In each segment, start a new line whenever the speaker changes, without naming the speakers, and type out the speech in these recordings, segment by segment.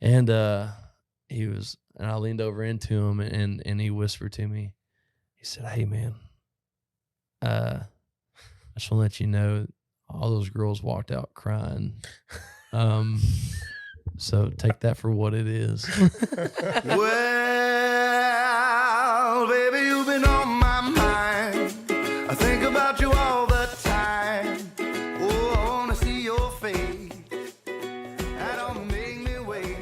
And I leaned over into him and he whispered to me, he said, "Hey man, I just want to let you know all those girls walked out crying. So take that for what it is."
Well, baby, you've been on my mind. I think about you all the time. Oh, I want to see your face. That don't make me wait.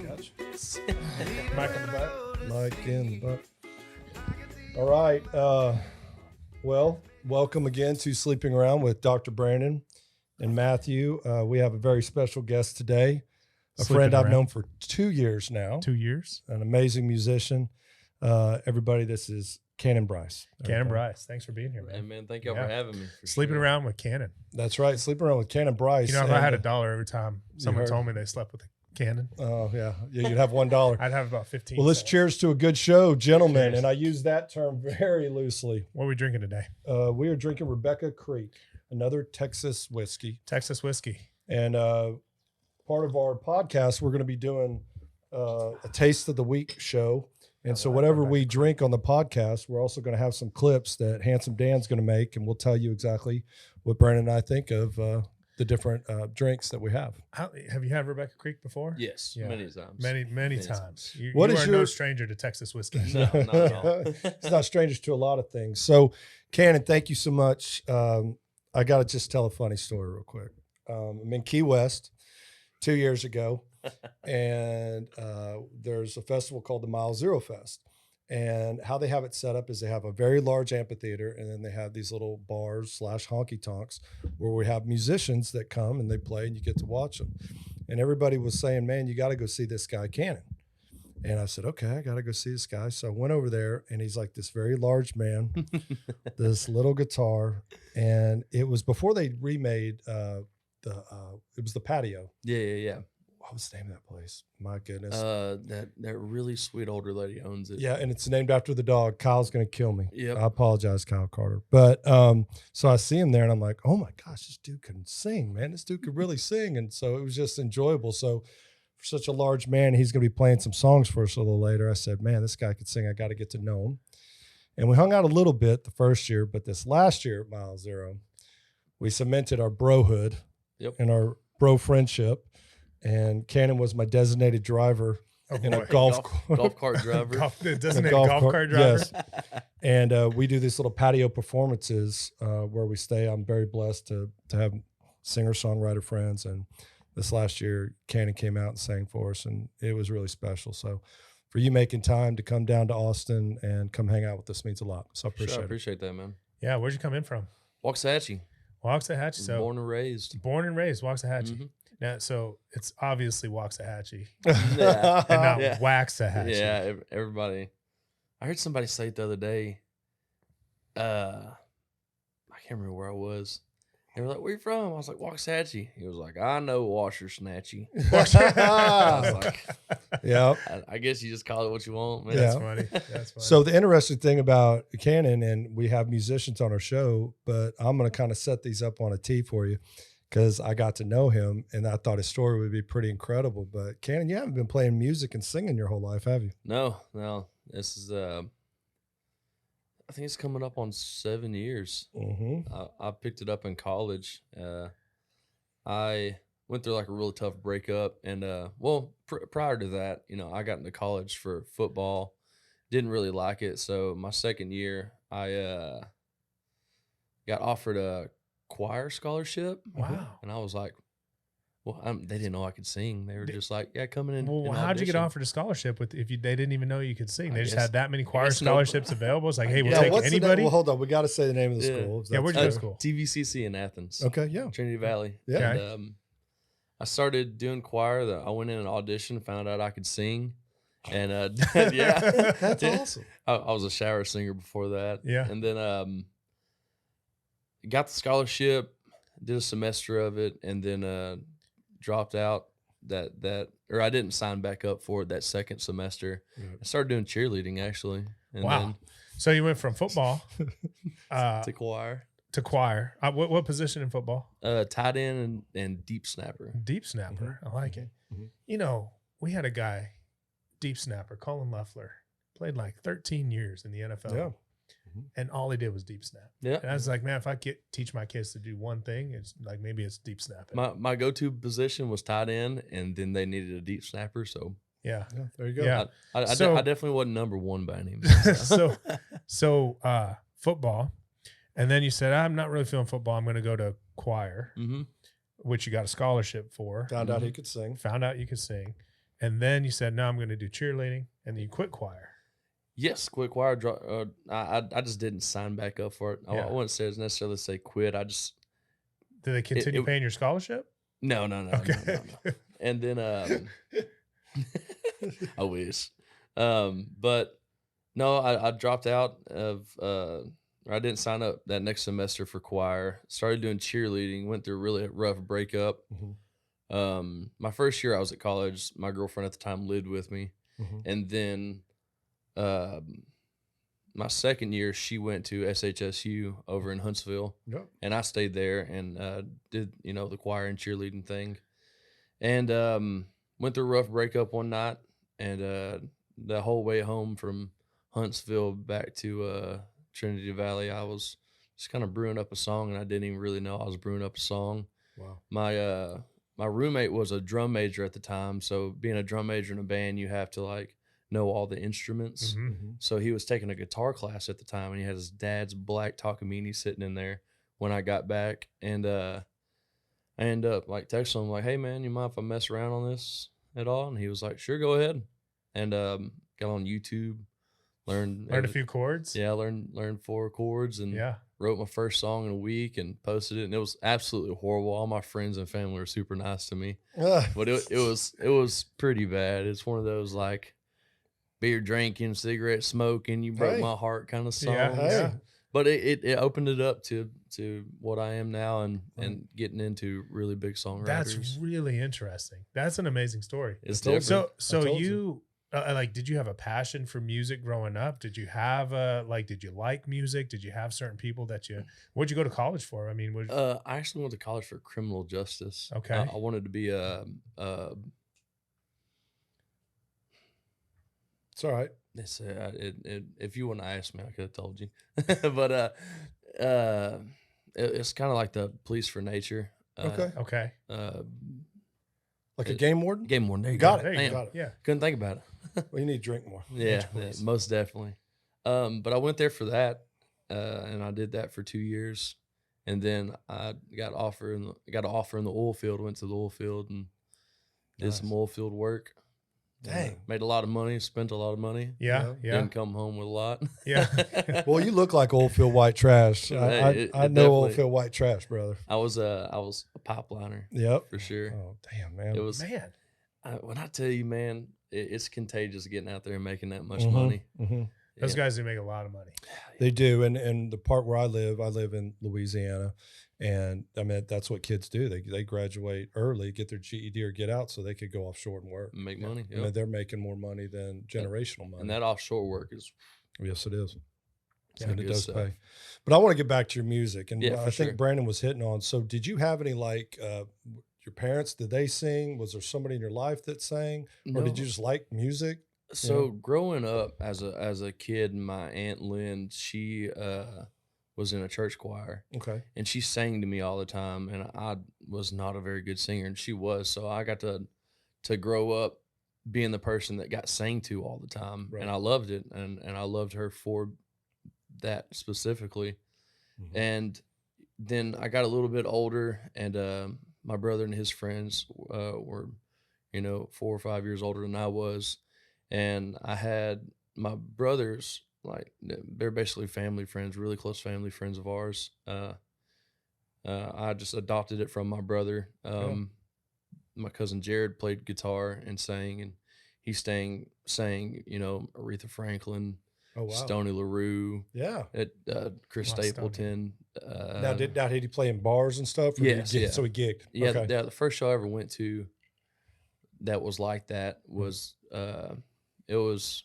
Mike in the butt.
Mike in the butt. All right. Well, welcome again to Sleeping Around with Dr. Brandon and Matthew. We have a very special guest today. A friend I've known for 2 years now.
2 years.
An amazing musician. Everybody, this is Canaan Bryce.
Canaan Bryce. Thanks for being here, man.
Hey man, thank y'all for having me.
Sleeping around with Canaan.
That's right. Sleeping Around with Canaan Bryce.
You know, if I had $1 every time someone told me they slept with a Canaan.
Oh, yeah. You'd have $1.
I'd have about 15
Well, let's
cents.
cheers to a good show, gentlemen.
Cheers.
And I use that term very loosely.
What are we drinking today?
We are drinking Rebecca Creek, another Texas whiskey.
Texas whiskey.
And part of our podcast, we're going to be doing a Taste of the Week show. And so whatever we drink on the podcast, we're also going to have some clips that Handsome Dan's going to make, and we'll tell you exactly what Brandon and I think of the different drinks that we have.
Have you had Rebecca Creek before?
Yes,
Yeah.
many times.
Many times. You
What is
are no
your-
stranger to Texas whiskey.
No, not at all.
It's not strangers to a lot of things. So, Cannon, thank you so much. I got to just tell a funny story real quick. I'm in Key West 2 years ago, and there's a festival called the Mile Zero Fest. And how they have it set up is they have a very large amphitheater, and then they have these little bars / honky tonks where we have musicians that come and they play, and you get to watch them. And everybody was saying, "Man, you got to go see this guy Cannon." And I said, "Okay, I got to go see this guy." So I went over there, and he's like this very large man, this little guitar, and it was before they remade it was the patio.
Yeah.
What was the name of that place? My goodness.
That really sweet older lady owns it.
Yeah, and it's named after the dog. Kyle's going to kill me.
Yep.
I apologize, Kyle Carter. But so I see him there, and I'm like, "Oh my gosh, this dude can sing, man. This dude could really sing." And so it was just enjoyable. So for such a large man, he's going to be playing some songs for us a little later. I said, "Man, this guy could sing. I got to get to know him." And we hung out a little bit the first year, but this last year at Mile Zero, we cemented our brohood and our bro friendship. And Cannon was my designated driver in a golf
cart driver.
Designated golf cart driver.
Yes. And we do these little patio performances where we stay. I'm very blessed to have singer-songwriter friends. And this last year, Cannon came out and sang for us, and it was really special. So for you making time to come down to Austin and come hang out with us means a lot. So I appreciate
I
it.
appreciate that, man.
Yeah, where'd you come in from?
Waxahachie.
Waxahachie. So
Born and raised.
Waxahachie.
Mm-hmm.
Now, so it's obviously Waxahachie
Yeah.
and not
Yeah.
Waxahachie.
Yeah, everybody. I heard somebody say it the other day. I can't remember where I was. They were like, "Where you from?" I was like, "Waxahachie." He was like, "I know Washer Snatchy." I was like,
Yeah.
I guess you just call it what you want, man.
That's
Yeah.
funny. That's funny.
So the interesting thing about Cannon, and we have musicians on our show, but I'm going to kind of set these up on a tee for you because I got to know him and I thought his story would be pretty incredible. But Cannon, you haven't been playing music and singing your whole life, have you?
No. This is I think it's coming up on 7 years.
Mm-hmm.
I picked it up in college. I went through like a really tough breakup, and prior to that, I got into college for football. Didn't really like it, so my second year, I got offered a choir scholarship.
Wow.
And I was like, well, they didn't know I could sing. They were just like, "Yeah, come in and
Well,
and
how'd you get
audition."
offered a scholarship they didn't even know you could sing? They
I
just
guess-
had that many choir
guess no-
scholarships available. It's like, hey, we'll
Yeah,
take
what's the name?
anybody.
Well, hold on. We got to say the name of the
Yeah.
school.
Yeah, where'd you go to school?
TVCC in Athens.
Okay, yeah.
Trinity Valley.
Yeah.
And, I started doing choir. I went in an audition, found out I could sing. And yeah,
That's awesome.
I was a shower singer before that.
Yeah.
And then got the scholarship, did a semester of it, and then dropped out or I didn't sign back up for it that second semester.
Yeah.
I started doing cheerleading actually. And
Wow. So you went from football
then to choir.
to choir. What position in football?
Tight end and deep snapper.
Deep snapper. I like it.
Mhm.
We had a guy deep snapper, Colin Loeffler, played like 13 years in the NFL.
Yeah.
And all he did was deep snap.
Yeah.
And I was like, man, if I teach my kids to do one thing, it's like maybe it's deep snapping.
My go-to position was tight end, and then they needed a deep snapper. So
Yeah.
There you go.
Yeah.
I
So-
definitely wasn't number one by any means.
so football. And then you said, I'm not really feeling football. I'm going to go to choir,
Mm-hmm.
which you got a scholarship for.
Found out he could sing.
Found out you could sing. And then you said, no, I'm going to do cheerleading. And then you quit choir.
Yes, quit choir. I just didn't sign back up for it.
Yeah.
I wouldn't say necessarily say quit. I just
Did they continue paying your scholarship?
no.
Okay.
No. And then I wish, but no, I dropped out of. I didn't sign up that next semester for choir. Started doing cheerleading. Went through a really rough breakup.
Mhm.
My first year I was at college. My girlfriend at the time lived with me,
Mhm.
and then my second year she went to SHSU over in Huntsville,
Yep.
and I stayed there and did the choir and cheerleading thing, and went through a rough breakup one night, and the whole way home from Huntsville back to Trinity Valley, I was just kind of brewing up a song, and I didn't even really know I was brewing up a song.
Wow.
My roommate was a drum major at the time, so being a drum major in a band, you have to like know all the instruments.
Mhm.
So he was taking a guitar class at the time, and he had his dad's black Takamine sitting in there when I got back, and I ended up like texting him like, "Hey man, you mind if I mess around on this at all?" And he was like, "Sure, go ahead." And got on YouTube, learned
Learned a few chords.
Yeah, learned 4 chords and
Yeah.
wrote my first song in a week and posted it, and it was absolutely horrible. All my friends and family were super nice to me, but it was pretty bad. It's one of those like beer drinking, cigarette smoking, you broke
Hey.
my heart kind of songs.
Yeah,
Hey.
But it opened it up to what I am now and getting into really big songwriters.
That's really interesting. That's an amazing story.
It's
I told
different.
So
I told
you like, did you have a passion for music growing up? Did you have did you like music? Did you have certain people that what'd you go to college for? I mean,
I actually went to college for criminal justice.
Okay.
I wanted to be
It's all right.
It's if you wouldn't have asked me, I could have told you. But it's kind of like the police for nature.
Okay.
okay.
Like a game warden?
Game warden. There you
Got
go.
it.
Damn,
Got it.
Yeah.
couldn't think about it.
Well, you need to drink more.
Yeah,
please.
most definitely. But I went there for that, and I did that for 2 years, and then I got an offer in the oil field. Went to the oil field and did some
Nice.
oil field work.
Dang.
Made a lot of money. Spent a lot of money.
Yeah. Yeah.
Didn't come home with a lot.
Yeah.
Well, you look like old Phil White trash.
Hey,
I
it
know old
definitely-
Phil White trash, brother.
I was a pipeliner
Yep.
for sure.
Oh, damn, man.
It was
Man.
when I tell you, man, it's contagious getting out there and making that much
Mhm,
money.
mhm.
Those
Yeah.
guys do make a lot of money.
They do. And the part where I live in Louisiana. And I mean, that's what kids do. They graduate early, get their GED or get out so they could go offshore and work.
Make money.
I mean,
Yep.
they're making more money than generational money.
And that offshore work is
Yes, it is.
some
And it
good
does
stuff.
pay. But I want to get back to your music. And
Yeah,
I
for
think
sure.
Brandon was hitting on. So did you have any like your parents, did they sing? Was there somebody in your life that sang? Or did
No.
you just like music?
So growing up as a kid, my Aunt Lynn, she was in a church choir,
Okay.
and she sang to me all the time, and I was not a very good singer, and she was. So I got to grow up being the person that got sang to all the time,
Right.
and I loved it, and I loved her for that specifically.
Mhm.
And then I got a little bit older, and my brother and his friends were, 4 or 5 years older than I was, and I had my brothers, like they're basically family friends, really close family friends of ours. I just adopted it from my brother. My cousin Jared played guitar and sang, and he sang, Aretha Franklin,
Oh, wow.
Stoney LaRue,
Yeah.
Chris
Wow, Stoney.
Stapleton.
Now did he play in bars and stuff? Or did he
Yes,
gig-
yeah.
So he gigged.
Yeah,
Okay.
the first show I ever went to that was like that was it was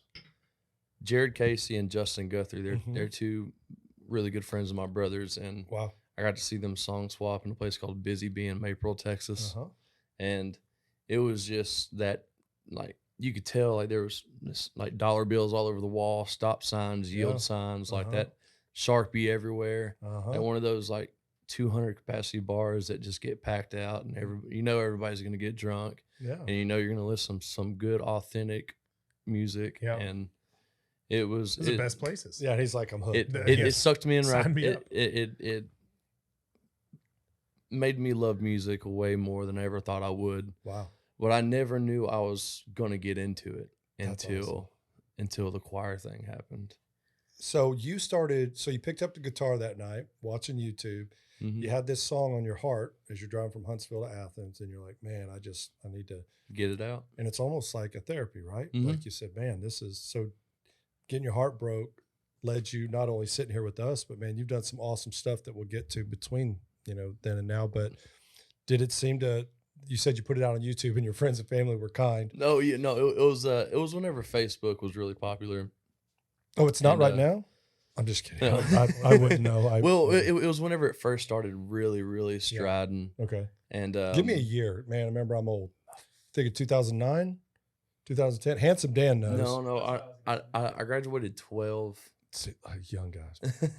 Jared Casey and Justin Guthrie.
Mhm.
They're 2 really good friends of my brothers, and
Wow.
I got to see them song swap in a place called Busy Bee in Maypearl, Texas.
Uh-huh.
And it was just that, like, you could tell like there was this, like dollar bills all over the wall, stop signs, yield
Yeah.
signs, like
Uh-huh.
that, Sharpie everywhere.
Uh-huh.
Like one of those like 200 capacity bars that just get packed out, and everybody's going to get drunk,
Yeah.
and you're going to listen to some good authentic music,
Yeah.
and it was
Those are the best places.
Yeah. He's like, I'm hooked.
it,
man.
it,
Yes.
it sucked me in right.
Sign me up.
It made me love music way more than I ever thought I would.
Wow.
But I never knew I was gonna get into it
That's
until the choir thing happened.
So you picked up the guitar that night watching YouTube.
Mhm.
You had this song on your heart as you're driving from Huntsville to Athens, and you're like, man, I need to,
Get it out.
and it's almost like a therapy, right?
Mhm.
Like you said, man, this is so getting your heart broke led you not only sitting here with us, but man, you've done some awesome stuff that we'll get to between, then and now. But did it seem to, you said you put it out on YouTube and your friends and family were kind.
No, it was whenever Facebook was really popular.
Oh, it's not
And,
right now? I'm just kidding.
No.
I wouldn't know.
It was whenever it first started really striding.
okay.
And
Give me a year, man. Remember, I'm old. Think of 2009, 2010. Handsome Dan knows.
no, I graduated 12.
See, young guys.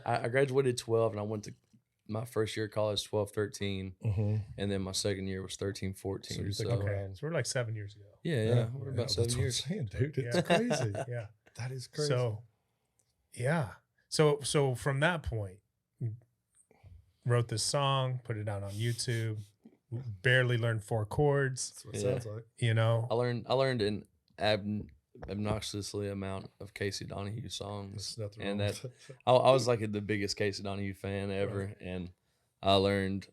I graduated 12, and I went to my first year of college 12, 13,
Mm-hmm.
and then my second year was 13, 14.
So you're
So,
thinking-
Okay. So we're like 7 years ago.
yeah, we're about
that's
7
what I'm
years.
saying, dude. It's
Yeah.
crazy.
Yeah.
That is crazy.
So, yeah. So from that point, you wrote this song, put it out on YouTube, barely learned 4 chords,
that's what it
Yeah.
sounds like.
you know.
I learned an obnoxiously amount of Casey Donahue songs,
There's nothing
and
wrong
that
with it.
I was like the biggest Casey Donahue fan ever, and I learned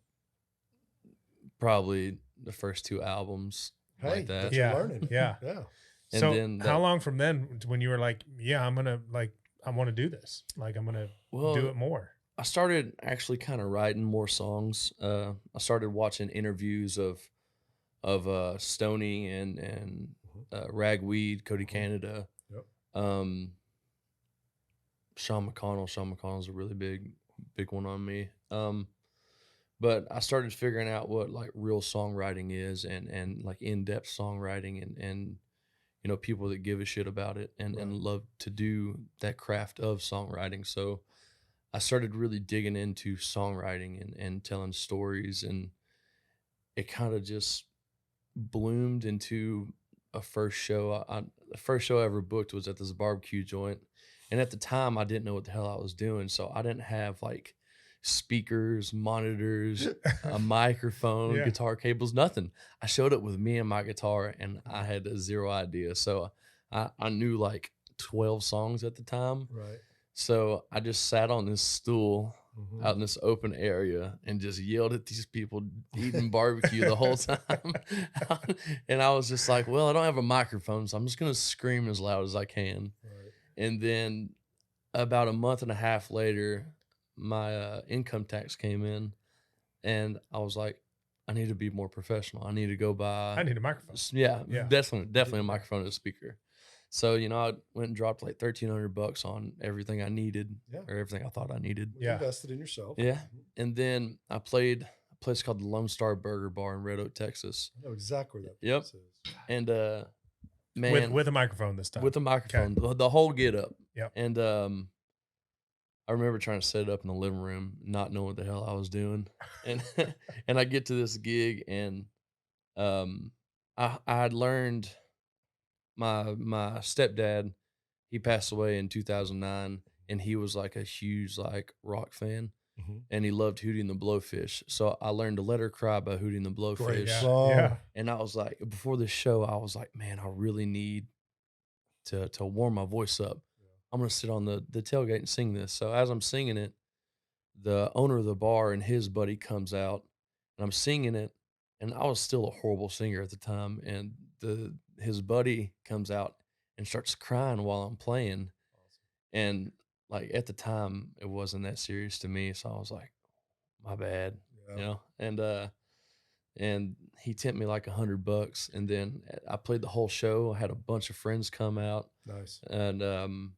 probably the first 2 albums
Hey,
like that.
that's
Yeah.
your learning.
Yeah.
Yeah.
And
So
then
how
that-
long from then when you were like, yeah, I want to do this. Like, I'm going to
Well,
do it more.
I started actually kind of writing more songs. I started watching interviews of Stoney and Ragweed, Cody Canada,
Yep.
Sean McConnell. Sean McConnell's a really big one on me. But I started figuring out what like real songwriting is, and like in-depth songwriting, and people that give a shit about it and love to do that craft of songwriting. So I started really digging into songwriting and telling stories, and it kind of just bloomed into a first show. The first show I ever booked was at this barbecue joint, and at the time I didn't know what the hell I was doing, so I didn't have like speakers, monitors, a microphone,
Yeah.
guitar cables, nothing. I showed up with me and my guitar, and I had zero idea. So I knew like 12 songs at the time.
Right.
So I just sat on this stool
Mhm.
out in this open area and just yelled at these people eating barbecue the whole time. And I was just like, well, I don't have a microphone, so I'm just going to scream as loud as I can.
Right.
And then about a month and a half later, my income tax came in, and I was like, I need to be more professional. I need to go buy.
I need a microphone.
Yeah,
Yeah.
definitely a microphone and a speaker. So I went and dropped like $1,300 on everything I needed,
Yeah.
or everything I thought I needed.
Yeah.
Invested in yourself.
Yeah, and then I played a place called the Lone Star Burger Bar in Red Oak, Texas,
I know exactly where that
Yep.
place is.
and man,
With a microphone this time.
with a microphone, the whole get up.
Yep.
And I remember trying to set it up in the living room, not knowing what the hell I was doing, and and I get to this gig, and I had learned my stepdad, he passed away in 2009, and he was like a huge like rock fan,
Mhm.
and he loved Hootie and the Blowfish. So I learned to Let Her Cry by Hootie and the
Great
Blowfish.
Yeah.
song.
Yeah.
And I was like, before this show, I was like, man, I really need to warm my voice up. I'm gonna sit on the tailgate and sing this. So as I'm singing it, the owner of the bar and his buddy comes out, and I'm singing it, and I was still a horrible singer at the time. And his buddy comes out and starts crying while I'm playing, and like at the time, it wasn't that serious to me. So I was like, my bad,
Yeah.
and he tipped me like $100, and then I played the whole show. I had a bunch of friends come out,
Nice.
and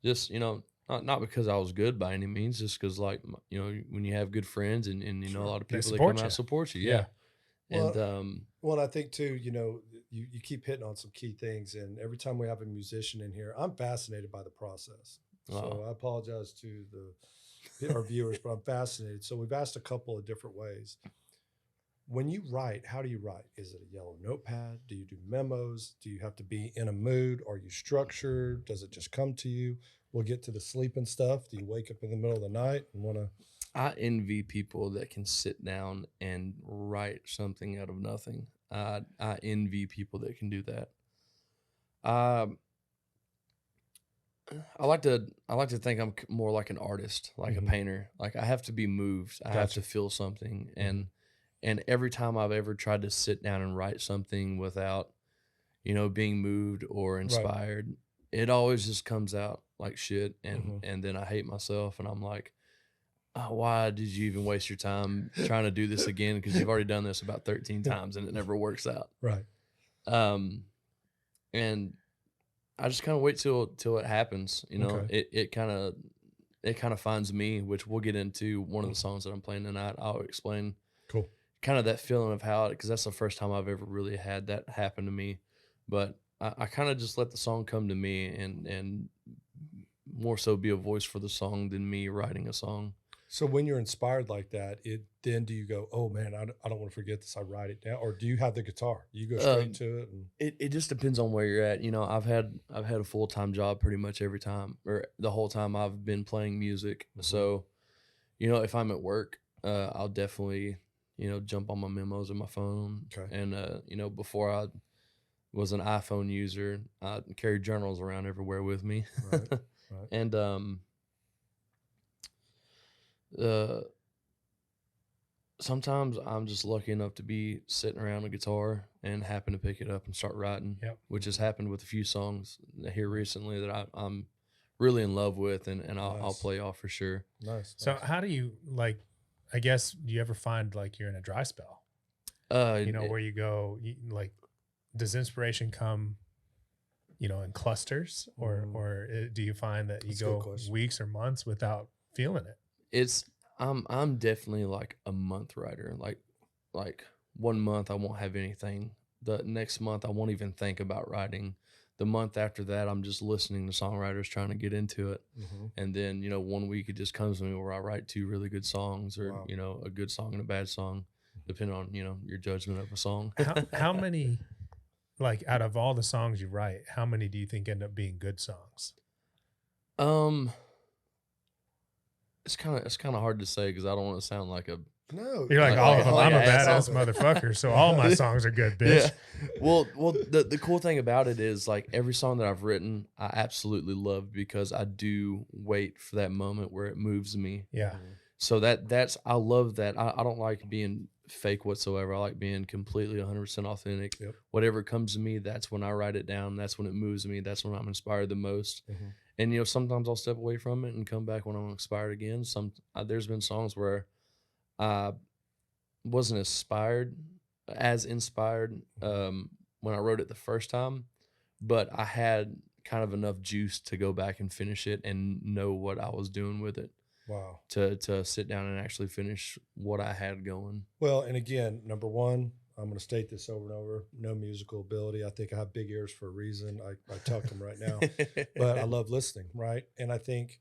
just not because I was good by any means, just because like when you have good friends and a lot of
They
people that
support
come out
you.
and support you,
Yeah.
And
Well, I think too, you keep hitting on some key things, and every time we have a musician in here, I'm fascinated by the process. So I apologize to our viewers, but I'm fascinated. So we've asked a couple of different ways. When you write, how do you write? Is it a yellow notepad? Do you do memos? Do you have to be in a mood? Are you structured? Does it just come to you? We'll get to the sleeping stuff. Do you wake up in the middle of the night and want to?
I envy people that can sit down and write something out of nothing. I envy people that can do that. I like to think I'm more like an artist, like a painter. Like I have to be moved. I have to feel something. And every time I've ever tried to sit down and write something without, being moved or inspired, it always just comes out like shit. And then I hate myself, and I'm like, oh, why did you even waste your time trying to do this again? Because you've already done this about 13 times and it never works out.
Right.
And I just kind of wait till it happens.
Okay.
It kind of finds me, which we'll get into one of the songs that I'm playing tonight. I'll explain
Cool.
kind of that feeling of how, because that's the first time I've ever really had that happen to me. But I kind of just let the song come to me, and more so be a voice for the song than me writing a song.
So when you're inspired like that, then do you go, oh man, I don't want to forget this, I write it down, or do you have the guitar? You go straight to it? And...
It just depends on where you're at. I've had a full-time job pretty much every time, or the whole time I've been playing music. So, if I'm at work, I'll definitely, jump on my memos in my phone.
Okay.
And, before I was an iPhone user, I carried journals around everywhere with me.
Right. Right.
And, sometimes I'm just lucky enough to be sitting around a guitar and happen to pick it up and start writing, which has happened with a few songs here recently that I'm really in love with, and I'll play off for sure.
Nice.
So how do you, like, I guess, do you ever find like you're in a dry spell? Where you go, like, does inspiration come, in clusters, or do you find that you go weeks or months without feeling it?
I'm definitely like a month writer. Like 1 month I won't have anything. The next month I won't even think about writing. The month after that I'm just listening to songwriters trying to get into it. And then 1 week it just comes to me where I write 2 really good songs, or a good song and a bad song, depending on your judgment of a song.
How many, like, out of all the songs you write, how many do you think end up being good songs?
It's kind of hard to say, because I don't want to sound like a...
No.
You're like, all of them.
like
I'm a
ass
badass motherfucker, so all my songs are good, bitch.
Yeah. Well, the cool thing about it is, like, every song that I've written, I absolutely love, because I do wait for that moment where it moves me.
Yeah.
So I love that. I don't like being fake whatsoever. I like being completely 100% authentic.
Yep.
Whatever comes to me, that's when I write it down. That's when it moves me. That's when I'm inspired the most. And, sometimes I'll step away from it and come back when I'm inspired again. There's been songs where I wasn't as inspired when I wrote it the first time, but I had kind of enough juice to go back and finish it and know what I was doing with it.
Wow.
To sit down and actually finish what I had going.
Well, and again, number one, I'm going to state this over and over, no musical ability. I think I have big ears for a reason. I tuck them right now, but I love listening, right? And I think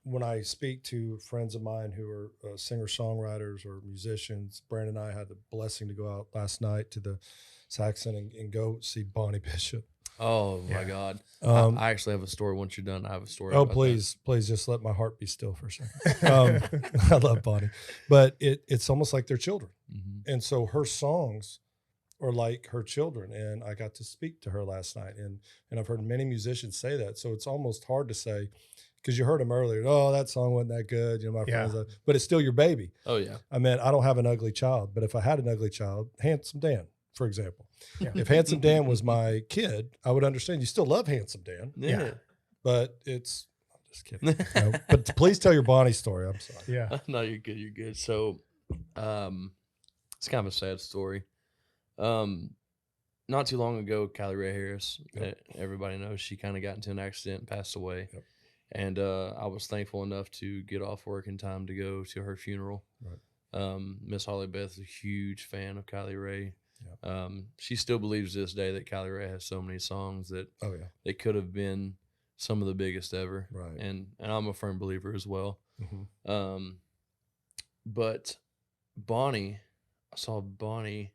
when I speak to friends of mine who are singer-songwriters or musicians, Brandon and I had the blessing to go out last night to the Saxon and go see Bonnie Bishop.
Oh my God. I actually have a story. Once you're done, I have a story.
Oh, please just let my heart be still for a second. I love Bonnie, but it's almost like they're children. And so her songs are like her children. And I got to speak to her last night, and I've heard many musicians say that. So it's almost hard to say, because you heard them earlier. Oh, that song wasn't that good. My friends, but it's still your baby.
Oh yeah.
I mean, I don't have an ugly child, but if I had an ugly child, Handsome Dan, for example, if Handsome Dan was my kid, I would understand. You still love Handsome Dan.
Yeah.
But I'm just kidding. But please tell your Bonnie story. I'm sorry.
Yeah.
No, you're good. You're good. So, it's kind of a sad story. Not too long ago, Kylie Ray Harris, everybody knows, she kind of got into an accident and passed away. And I was thankful enough to get off work in time to go to her funeral.
Right.
Miss Holly Beth is a huge fan of Kylie Rae.
Yep.
She still believes to this day that Kylie Rae has so many songs that they could have been some of the biggest ever.
Right.
And I'm a firm believer as well.
Mm-hmm.
But Bonnie, I saw Bonnie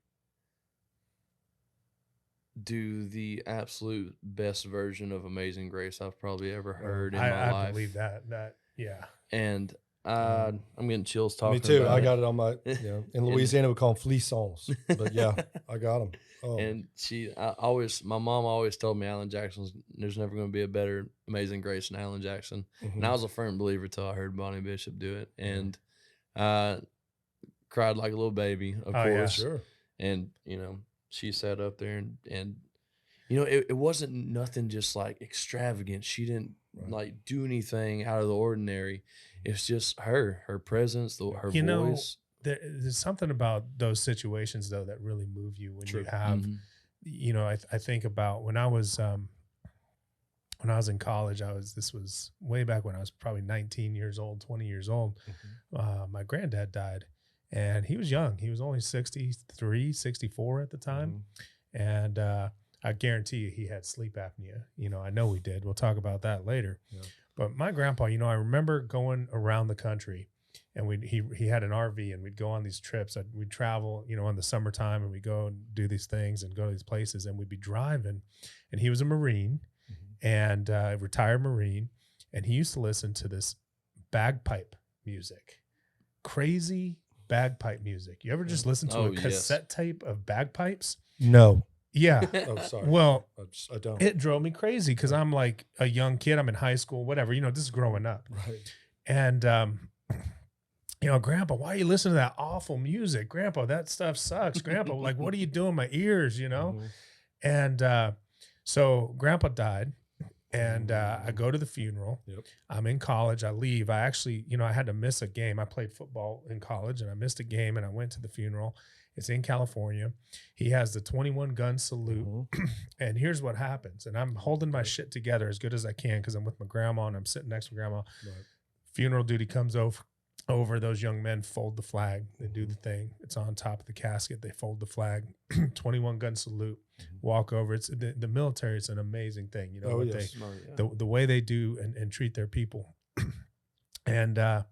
do the absolute best version of Amazing Grace I've probably ever heard in my life.
I believe that. Yeah.
And I'm getting chills talking.
Me too.
About
I got it on my. In Louisiana we call them flissons, but yeah, I got them. Oh.
And my mom always told me there's never going to be a better Amazing Grace than Alan Jackson.
Mm-hmm.
And I was a firm believer till I heard Bonnie Bishop do it, and I cried like a little baby, of course.
Yeah, sure.
And she sat up there and it wasn't nothing just like extravagant. She didn't like do anything out of the ordinary. It's just her presence, her voice.
There's something about those situations though that really move you when you have, I think about when I was in college. This was way back when I was probably 19 years old, 20 years old. Mm-hmm. My granddad died, and he was young. He was only 63, 64 at the time. Mm-hmm. And I guarantee you he had sleep apnea. I know he did. We'll talk about that later. Yeah. But my grandpa, I remember going around the country, and he had an RV, and we'd go on these trips. We'd travel, in the summertime, and we'd go and do these things and go to these places, and we'd be driving. And he was a Marine, mm-hmm. and a retired Marine, and he used to listen to this bagpipe music, crazy bagpipe music. You ever just listen to a cassette tape of bagpipes?
No.
Yeah.
Oh, sorry.
Well,
I don't.
It drove me crazy because I'm like a young kid. I'm in high school, whatever. This is growing up.
Right.
And, Grandpa, why are you listening to that awful music? Grandpa, that stuff sucks. Grandpa, like, what are you doing? My ears, Mm-hmm. And so Grandpa died. And I go to the funeral. Yep. I'm in college. I leave. I actually, I had to miss a game. I played football in college, and I missed a game, and I went to the funeral. It's in California. He has the 21 gun salute. Mm-hmm. And here's what happens. And I'm holding my shit together as good as I can because I'm with my grandma, and I'm sitting next to grandma. Right. Funeral duty comes over. Those young men fold the flag. They do the thing. It's on top of the casket. They fold the flag. 21 gun salute. Mm-hmm. Walk over. It's the military. It's an amazing thing. The way they do and treat their people. And I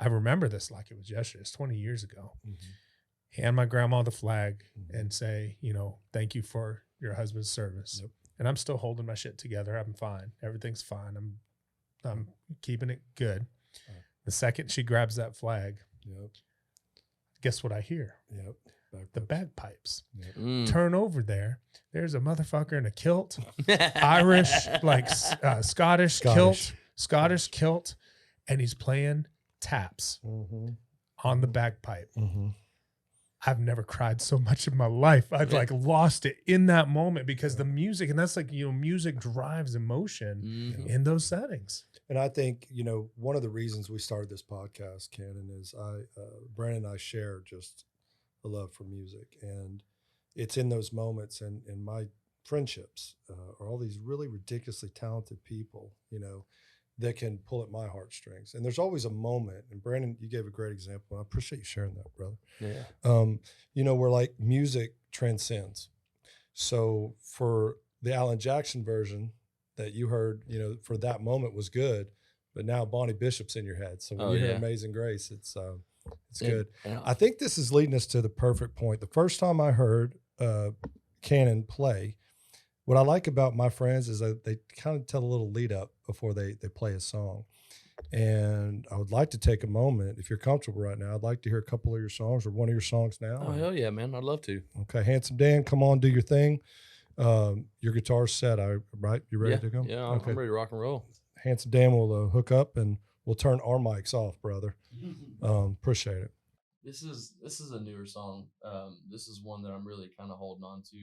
remember this like it was yesterday. It's 20 years ago. Mm-hmm. Hand my grandma the flag, mm-hmm. and say, thank you for your husband's service. Yep. And I'm still holding my shit together. I'm fine. Everything's fine. I'm keeping it good. Right. The second she grabs that flag, yep. Guess what I hear?
Yep.
The bagpipes.
Yep.
Turn over there. There's a motherfucker in a kilt, Irish, like Scottish kilt, and he's playing taps mm-hmm. on the bagpipe. Mm-hmm. I've never cried so much in my life. I've like lost it in that moment because the music, and that's like, music drives emotion mm-hmm. in those settings.
And I think, one of the reasons we started this podcast, Cannon, is Brandon and I share just a love for music. And it's in those moments and my friendships are all these really ridiculously talented people, that can pull at my heartstrings. And there's always a moment, and Brandon, you gave a great example. I appreciate you sharing that, brother. Yeah. Where like music transcends. So for the Alan Jackson version that you heard, for that moment was good, but now Bonnie Bishop's in your head. So when you hear Amazing Grace, it's good. I think this is leading us to the perfect point. The first time I heard Cannon play, what I like about my friends is that they kind of tell a little lead up before they play a song. And I would like to take a moment, if you're comfortable right now, I'd like to hear a couple of your songs or one of your songs now.
Oh, hell yeah, man. I'd love to.
Okay. Handsome Dan, come on, do your thing. Your guitar's set, right? You ready to go?
Yeah, I'm ready to rock and roll.
Handsome Dan will hook up and we'll turn our mics off, brother. Appreciate it.
This is a newer song. This is one that I'm really kind of holding on to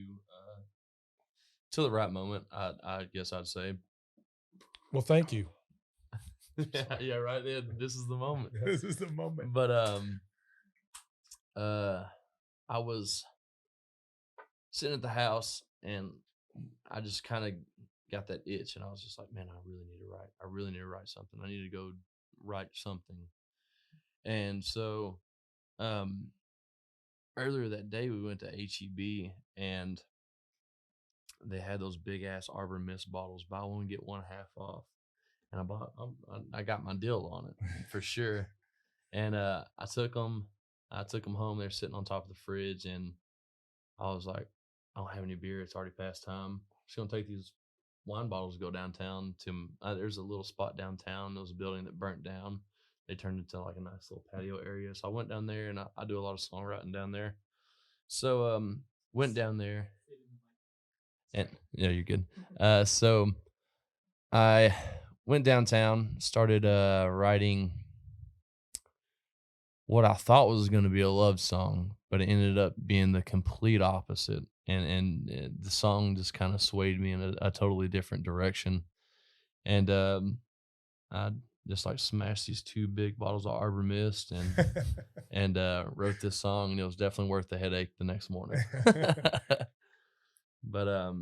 till the right moment, I guess I'd say.
Well, thank you.
yeah, right. Yeah, this is the moment.
This is the moment.
But I was sitting at the house and I just kind of got that itch, and I was just like, man, I really need to write. I really need to write something. I need to go write something. And so um, earlier that day we went to HEB and they had those big ass Arbor Mist bottles, buy one get one half off, and I got my deal on it for sure. And I took them home. They're sitting on top of the fridge, and I was like, I don't have any beer. It's already past time. I'm just gonna take these wine bottles, go downtown to. There's a little spot downtown. There was a building that burnt down. They turned into like a nice little patio area. So I went down there, and I do a lot of songwriting down there. So went down there, and yeah, you're good. So I went downtown, started writing what I thought was going to be a love song, but it ended up being the complete opposite. And the song just kind of swayed me in a totally different direction. And I just like smashed these 2 big bottles of Arbor Mist and wrote this song, and it was definitely worth the headache the next morning. But I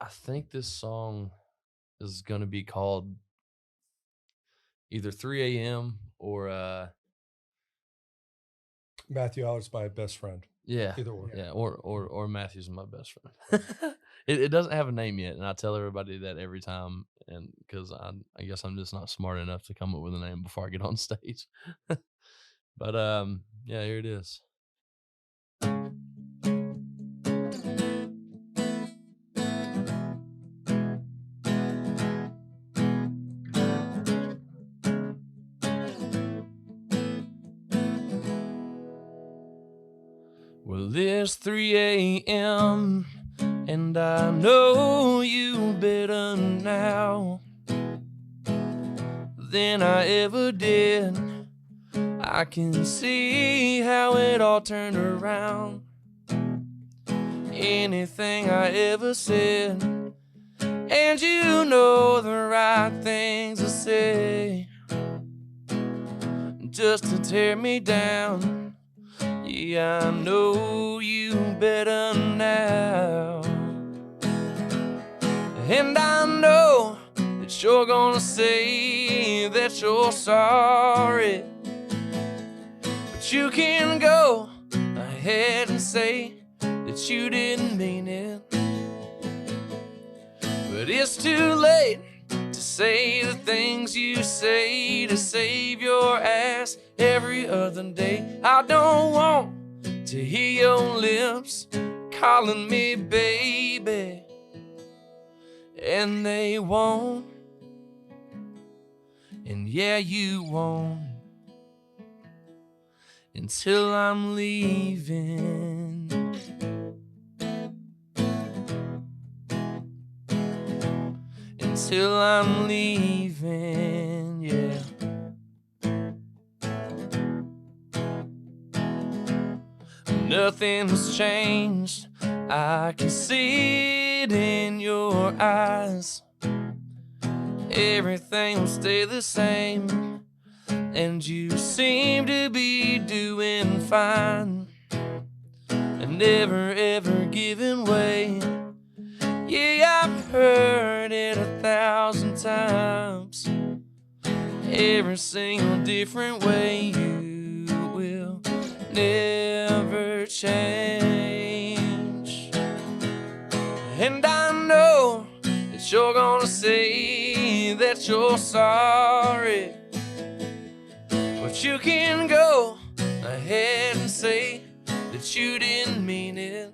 think this song is going to be called either 3 a.m. or
Matthew Allard's my best friend.
Yeah.
Either or.
Yeah, or Matthew's my best friend. It doesn't have a name yet, and I tell everybody that every time, and because I guess I'm just not smart enough to come up with a name before I get on stage. But yeah, here it is. Well, it's 3 a.m. and I know you better now than I ever did. I can see how it all turned around. Anything I ever said, and you know the right things to say, just to tear me down. Yeah, I know you better now. And I know that you're gonna say that you're sorry, but you can go ahead and say that you didn't mean it. But it's too late to say the things you say to save your ass every other day. I don't want to hear your lips calling me baby, and they won't, and yeah, you won't, until I'm leaving. Until I'm leaving, yeah. Nothing's changed, I can see it in your eyes. Everything will stay the same, and you seem to be doing fine, and never ever giving way. Yeah, I've heard it 1,000 times, every single different way. You will never change. And I know that you're gonna say that you're sorry, but you can go ahead and say that you didn't mean it.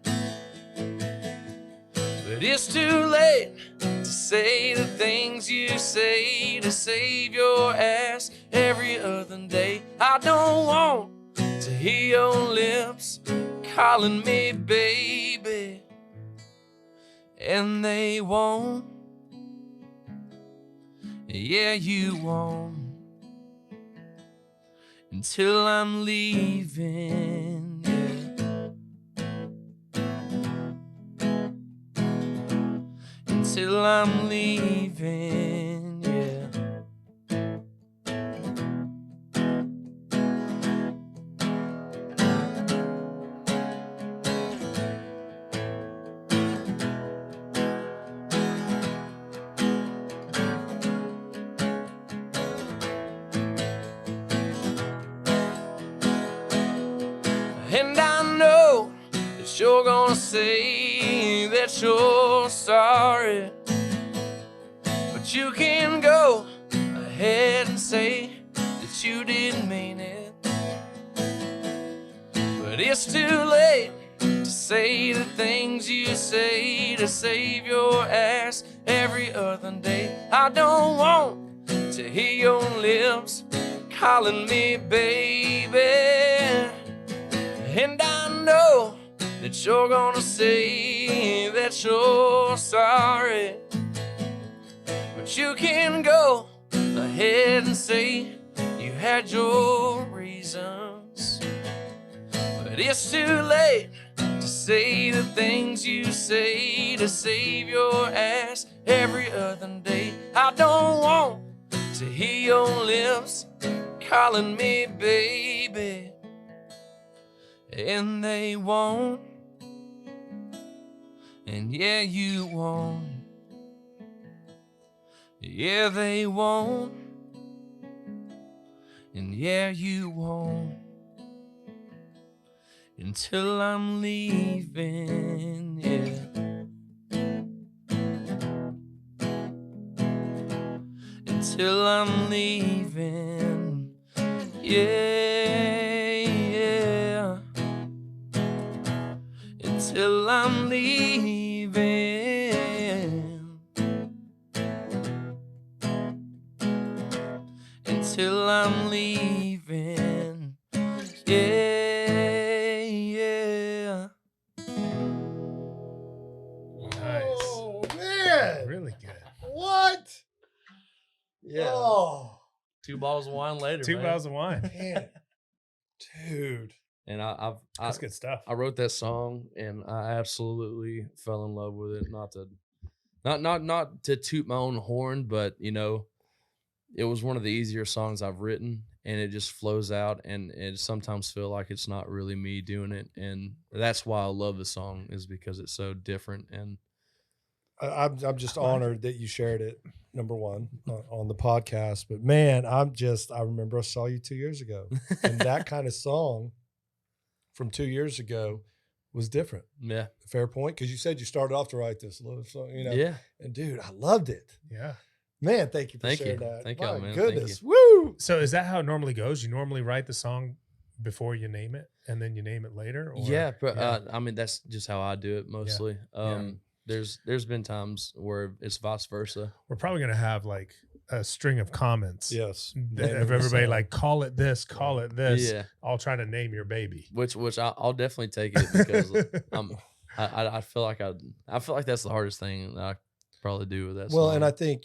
But it's too late to say the things you say to save your ass every other day. I don't want to hear your lips calling me baby, and they won't, yeah, you won't, until I'm leaving, yeah. Until I'm leaving, yeah. that you're gonna say that you're sorry. But you can go ahead and say that you didn't mean it. But it's too late to say the things you say to save your ass every other day. I don't want to hear your lips calling me baby. And I know that you're gonna say that you're sorry. But you can go ahead and say you had your reasons. But it's too late to say the things you say to save your ass every other day. I don't want to hear your lips calling me baby. And they won't. And yeah, you won't. Yeah, they won't. And yeah, you won't. Until I'm leaving, yeah. Until I'm leaving, yeah, yeah. Until I'm leaving. Until I'm leaving, yeah, yeah.
Nice.
Oh man,
Really good.
what?
Yeah.
Oh,
2 bottles of wine later,
Two
man.
bottles of wine.
man, dude.
And I
That's good stuff.
I wrote that song and I absolutely fell in love with it. Not to toot my own horn, but you know, it was one of the easier songs I've written, and it just flows out, and it sometimes feel like it's not really me doing it, and that's why I love the song, is because it's so different. And
I'm just honored that you shared it. Number one on the podcast, but man, I remember I saw you 2 years ago, and that kind of song from 2 years ago was different.
yeah,
Fair point, because you said you started off to write this little song,
yeah,
And dude, I loved it.
Yeah.
Man, thank you for
Thank
sharing
you.
that.
Thank
My
y'all, man.
goodness,
Thank
woo!
So is that how it normally goes? You normally write the song before you name it, and then you name it later? Or?
yeah. But
Yeah.
I mean, that's just how I do it mostly. There's been times where it's vice versa.
We're probably gonna have like a string of comments.
Yes,
Of everybody like, call it this, call it this.
Yeah,
I'll try to name your baby.
which I'll definitely take it, because I feel like that's the hardest thing that I probably do with that.
Well,
song.
and I think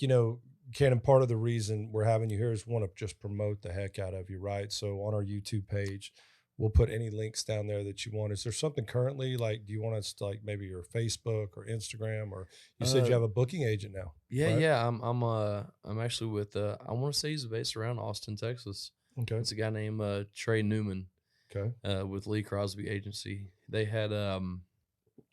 Cannon, part of the reason we're having you here is want to just promote the heck out of you, right? So on our YouTube page, we'll put any links down there that you want. Is there something currently, like, do you want us to, like, maybe your Facebook or Instagram, or you said you have a booking agent now?
Yeah,
right?
yeah. I'm actually with I want to say he's based around Austin, Texas.
Okay.
It's a guy named Trey Newman.
Okay.
With Lee Crosby Agency. They had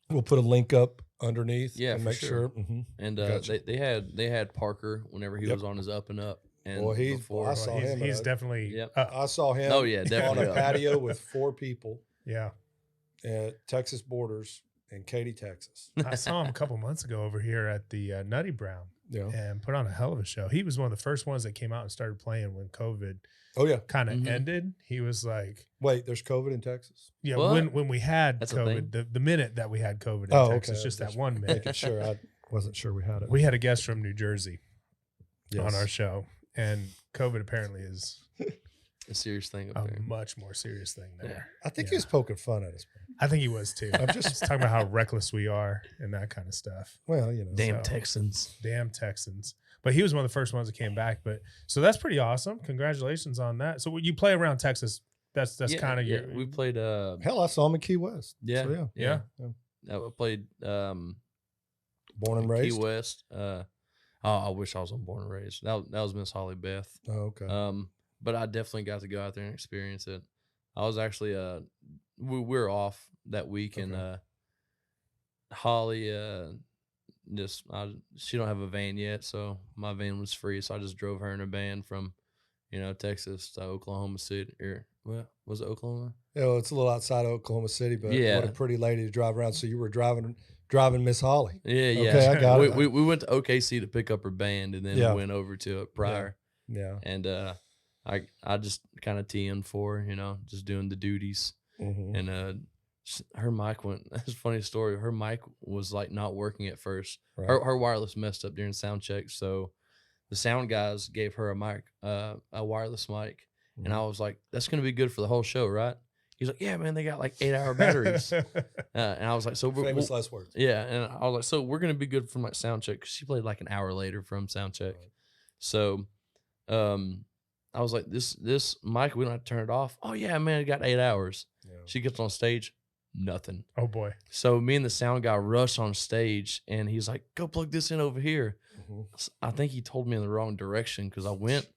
We'll put a link up underneath.
Yeah,
and
for
make
sure.
Mhm.
and
Gotcha.
they had Parker whenever he was on his up and up. And
Well, I
Well,
saw him.
he's
at
definitely
Yep.
I saw him.
Oh, yeah,
on
definitely
a
up.
patio with 4 people
yeah.
at Texas Borders in Katy, Texas.
I saw him a couple months ago over here at the Nutty Brown
Yeah.
and put on a hell of a show. He was one of the first ones that came out and started playing when COVID
Oh yeah.
kind of
Mhm.
ended. He was like,
Wait, there's COVID in Texas?
yeah,
What?
when we had
That's a
COVID, the minute that we had COVID in
Oh,
Texas,
okay.
just that
Just
one minute.
Making sure. I wasn't sure we had it.
We had a guest from New Jersey
Yes.
on our show, and COVID apparently is
a serious thing
a
up there.
much more serious thing there.
I think
Yeah.
he was poking fun at us. Man.
I think he was too.
I'm
Just talking about how reckless we are and that kind of stuff.
Well,
Damn
So-
Texans.
Damn Texans. But he was one of the first ones that came back. But so that's pretty awesome. Congratulations on that. So when you play around Texas, that's kind of your.
We played
Hell, I saw him in Key West.
yeah,
So,
Yeah.
We played
Born and
Key
raised.
West. I wish I was on Born and Raised. That was Miss Holly Beth.
Oh, okay.
But I definitely got to go out there and experience it. I was actually we were off that week, and Holly she don't have a van yet, so my van was free, so I just drove her in a van from Texas to Oklahoma City, or well, was it Oklahoma?
It's a little outside of Oklahoma City, but
Yeah.
what a pretty lady to drive around. So you were driving Miss Holly.
Yeah.
Okay, I got it.
We went to OKC to pick up her band, and then went over to it prior.
Yeah.
And I just kind of TN'd for her, just doing the duties.
Mm-hmm.
And her mic went. That's a funny story. Her mic was like not working at first.
Right.
Her wireless messed up during sound check, so the sound guys gave her a mic, a wireless mic, and I was like, "That's gonna be good for the whole show, right?" He's like, "Yeah, man, they got like 8-hour batteries." And I was like, "So
famous last words."
Yeah, and I was like, "So we're gonna be good from like sound check," because she played like an hour later from sound check.
Right.
So, I was like, "This mic, we don't have to turn it off." "Oh yeah, man, it got 8 hours."
Yeah.
She gets on stage, nothing.
Oh boy.
So me and the sound guy rush on stage, and he's like, "Go plug this in over here."
Mm-hmm.
I think he told me in the wrong direction, because I went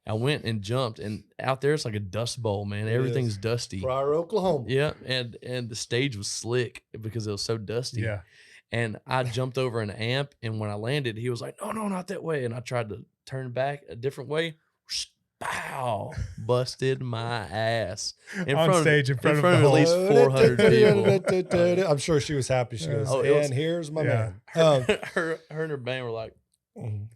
and jumped, and out there it's like a dust bowl, man. Everything's dusty.
Pryor, Oklahoma.
Yeah, and the stage was slick because it was so dusty.
Yeah.
And I jumped over an amp, and when I landed, he was like, "No, not that way." And I tried to turn back a different way. Pow! Busted my ass
On stage in front of
at
the
least 400 people.
I'm sure she was happy. She goes,
Oh, it was-
and here's my
Yeah.
man.
Her and her band were like,
Mhm.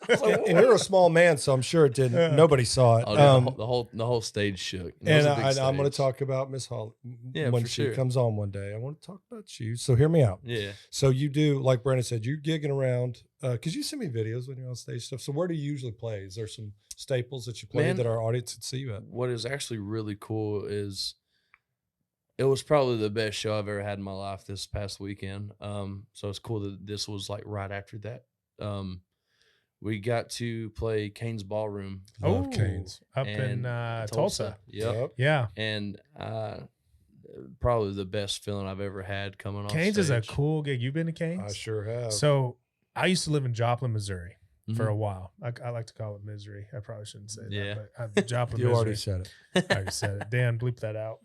And you're a small man, so I'm sure it didn't. Nobody saw it.
"Oh, dude, the whole stage shook."
And
It was a big
I'm going to
stage.
talk about Miss Holly
Yeah,
when
for
she
sure.
comes on one day. I want to talk about you. So hear me out.
Yeah.
So you do, like Brandon said, you're gigging around because you send me videos when you're on stage stuff. So where do you usually play? Is there some staples that you play
Man,
that our audience would see you at?
What is actually really cool is it was probably the best show I've ever had in my life this past weekend. So it's cool that this was like right after that. We got to play Kane's Ballroom.
Love
Oh,
Canes.
up in Tulsa.
Yep.
Yeah.
And probably the best feeling I've ever had coming off
Canes is a
stage.
cool gig. You've been to Canes?
I sure have.
So I used to live in Joplin, Missouri for
Mhm.
a while. I like to call it misery. I probably shouldn't say
Yeah.
that, but Joplin,
you
Missouri.
already said it.
I already said it. Dan, bleep that out.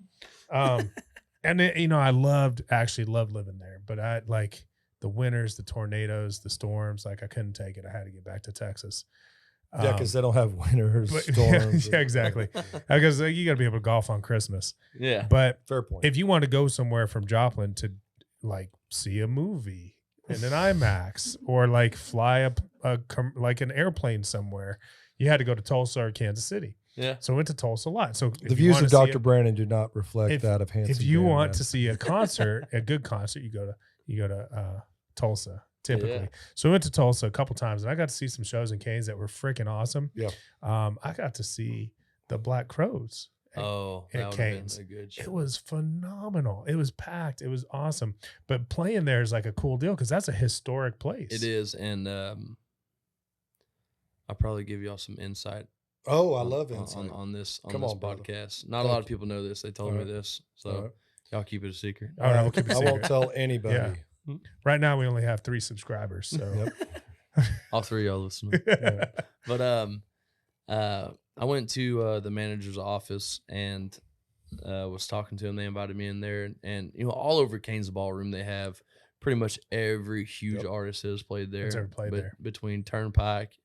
And it, I loved living there, but I like the winters, the tornadoes, the storms. Like I couldn't take it. I had to get back to Texas.
Yeah, because they don't have winters,
but-
storms.
yeah, exactly. Because you got to be able to golf on Christmas.
Yeah.
But
Fair point.
if you want to go somewhere from Joplin to like see a movie in an IMAX or like fly like an airplane somewhere, you had to go to Tulsa or Kansas City.
Yeah.
So I went to Tulsa a lot. So
the views of Dr. Brandon do not reflect that of Hanson.
If you
Band,
want
man.
to see a concert, a good concert, you go to Tulsa typically.
Yeah.
So we went to Tulsa a couple times, and I got to see some shows in Canes that were freaking awesome.
Yeah.
I got to see the Black Crows.
Oh,
at
that would have
Canes.
been a good show.
It was phenomenal. It was packed. It was awesome. But playing there is like a cool deal because that's a historic place.
It is, and I'll probably give y'all some insight.
Oh, I love insight.
on this
Come on, brother.
podcast. Not
Thank
a lot of
you.
people know this. They told
All
me
right.
this, so
All right.
y'all keep it a secret.
All right, we'll keep it
I won't
secret.
tell anybody.
Yeah. Right now, we only have 3 subscribers. So
All three of y'all listening.
Yeah.
But I went to the manager's office and was talking to him. They invited me in there, and all over Kane's Ballroom they have pretty much every huge
Yep.
artist has played there.
That's ever played there.
Between Turnpike,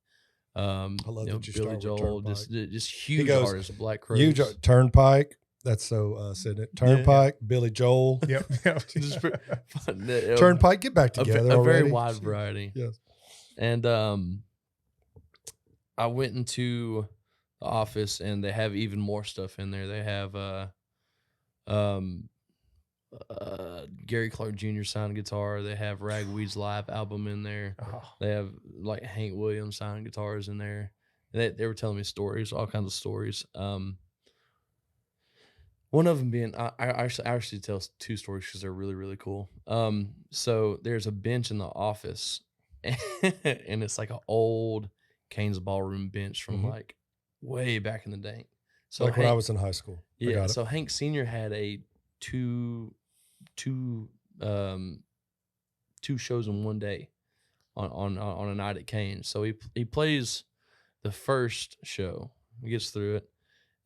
I love that you
Billy
start with
Joel,
Turnpike.
just huge
goes,
artists, Black Crows.
Huge Turnpike. That's so sitting it. Turnpike, Billy Joel.
yep.
Just fun.
Turnpike, get back together.
a very
already.
wide variety.
Yes.
And I went into the office, and they have even more stuff in there. They have Gary Clark Jr. signed guitar. They have Ragweed's live album in there.
Oh,
They have like Hank Williams signed guitars in there. And they were telling me stories, all kinds of stories. One of them being, I actually tell 2 stories because they're really, really cool. So there's a bench in the office, and it's like an old Kane's Ballroom bench from
Mhm.
like way back in the day. So
Like when I
Hank-
was in high school. I
yeah.
got it.
So Hank Sr. had a two shows in one day on a night at Kane's. So he plays the first show. He gets through it.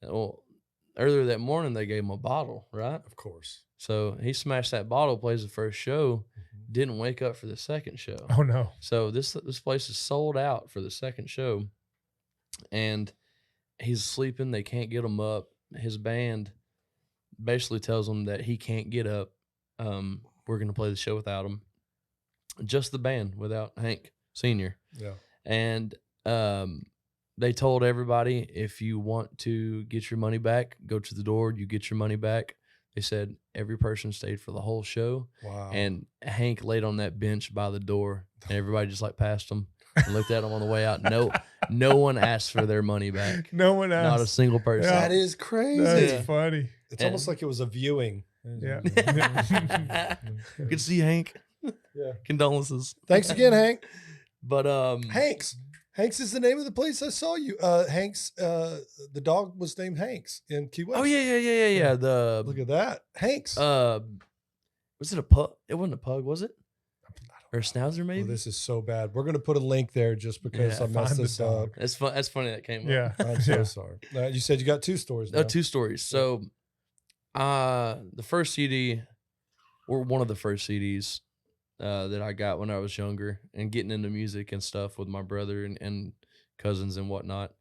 Well, earlier that morning they gave him a bottle, right?
Of course.
So he smashed that bottle, plays the first show,
Mhm.
didn't wake up for the second show.
oh no.
So this place is sold out for the second show, and he's sleeping. They can't get him up. His band basically tells him that he can't get up. We're going to play the show without him. Just the band without Hank Sr.
Yeah.
And they told everybody, if you want to get your money back, go to the door, you get your money back. They said every person stayed for the whole show.
Wow.
And Hank laid on that bench by the door, and everybody just like passed him and looked at him on the way out. No one asked for their money back.
No one asked.
Not a single person.
That is crazy.
That's funny.
It's almost like it was a viewing.
Yeah.
Good to see you, Hank.
Yeah.
Condolences.
Thanks again, Hank.
But
Hanks. Hanks is the name of the place I saw you. Hanks, the dog was named Hanks in Key West.
Oh yeah. The
Look at that. Hanks.
was it a pug? It wasn't a pug, was it? Or a schnauzer, maybe?
Oh, this is so bad. We're going to put a link there just because I messed this up.
That's fun. That's funny that came up.
Yeah.
I'm so sorry. You said you got 2 stories now.
2 stories. So the first CD, or one of the first CDs that I got when I was younger and getting into music and stuff with my brother and cousins and whatnot,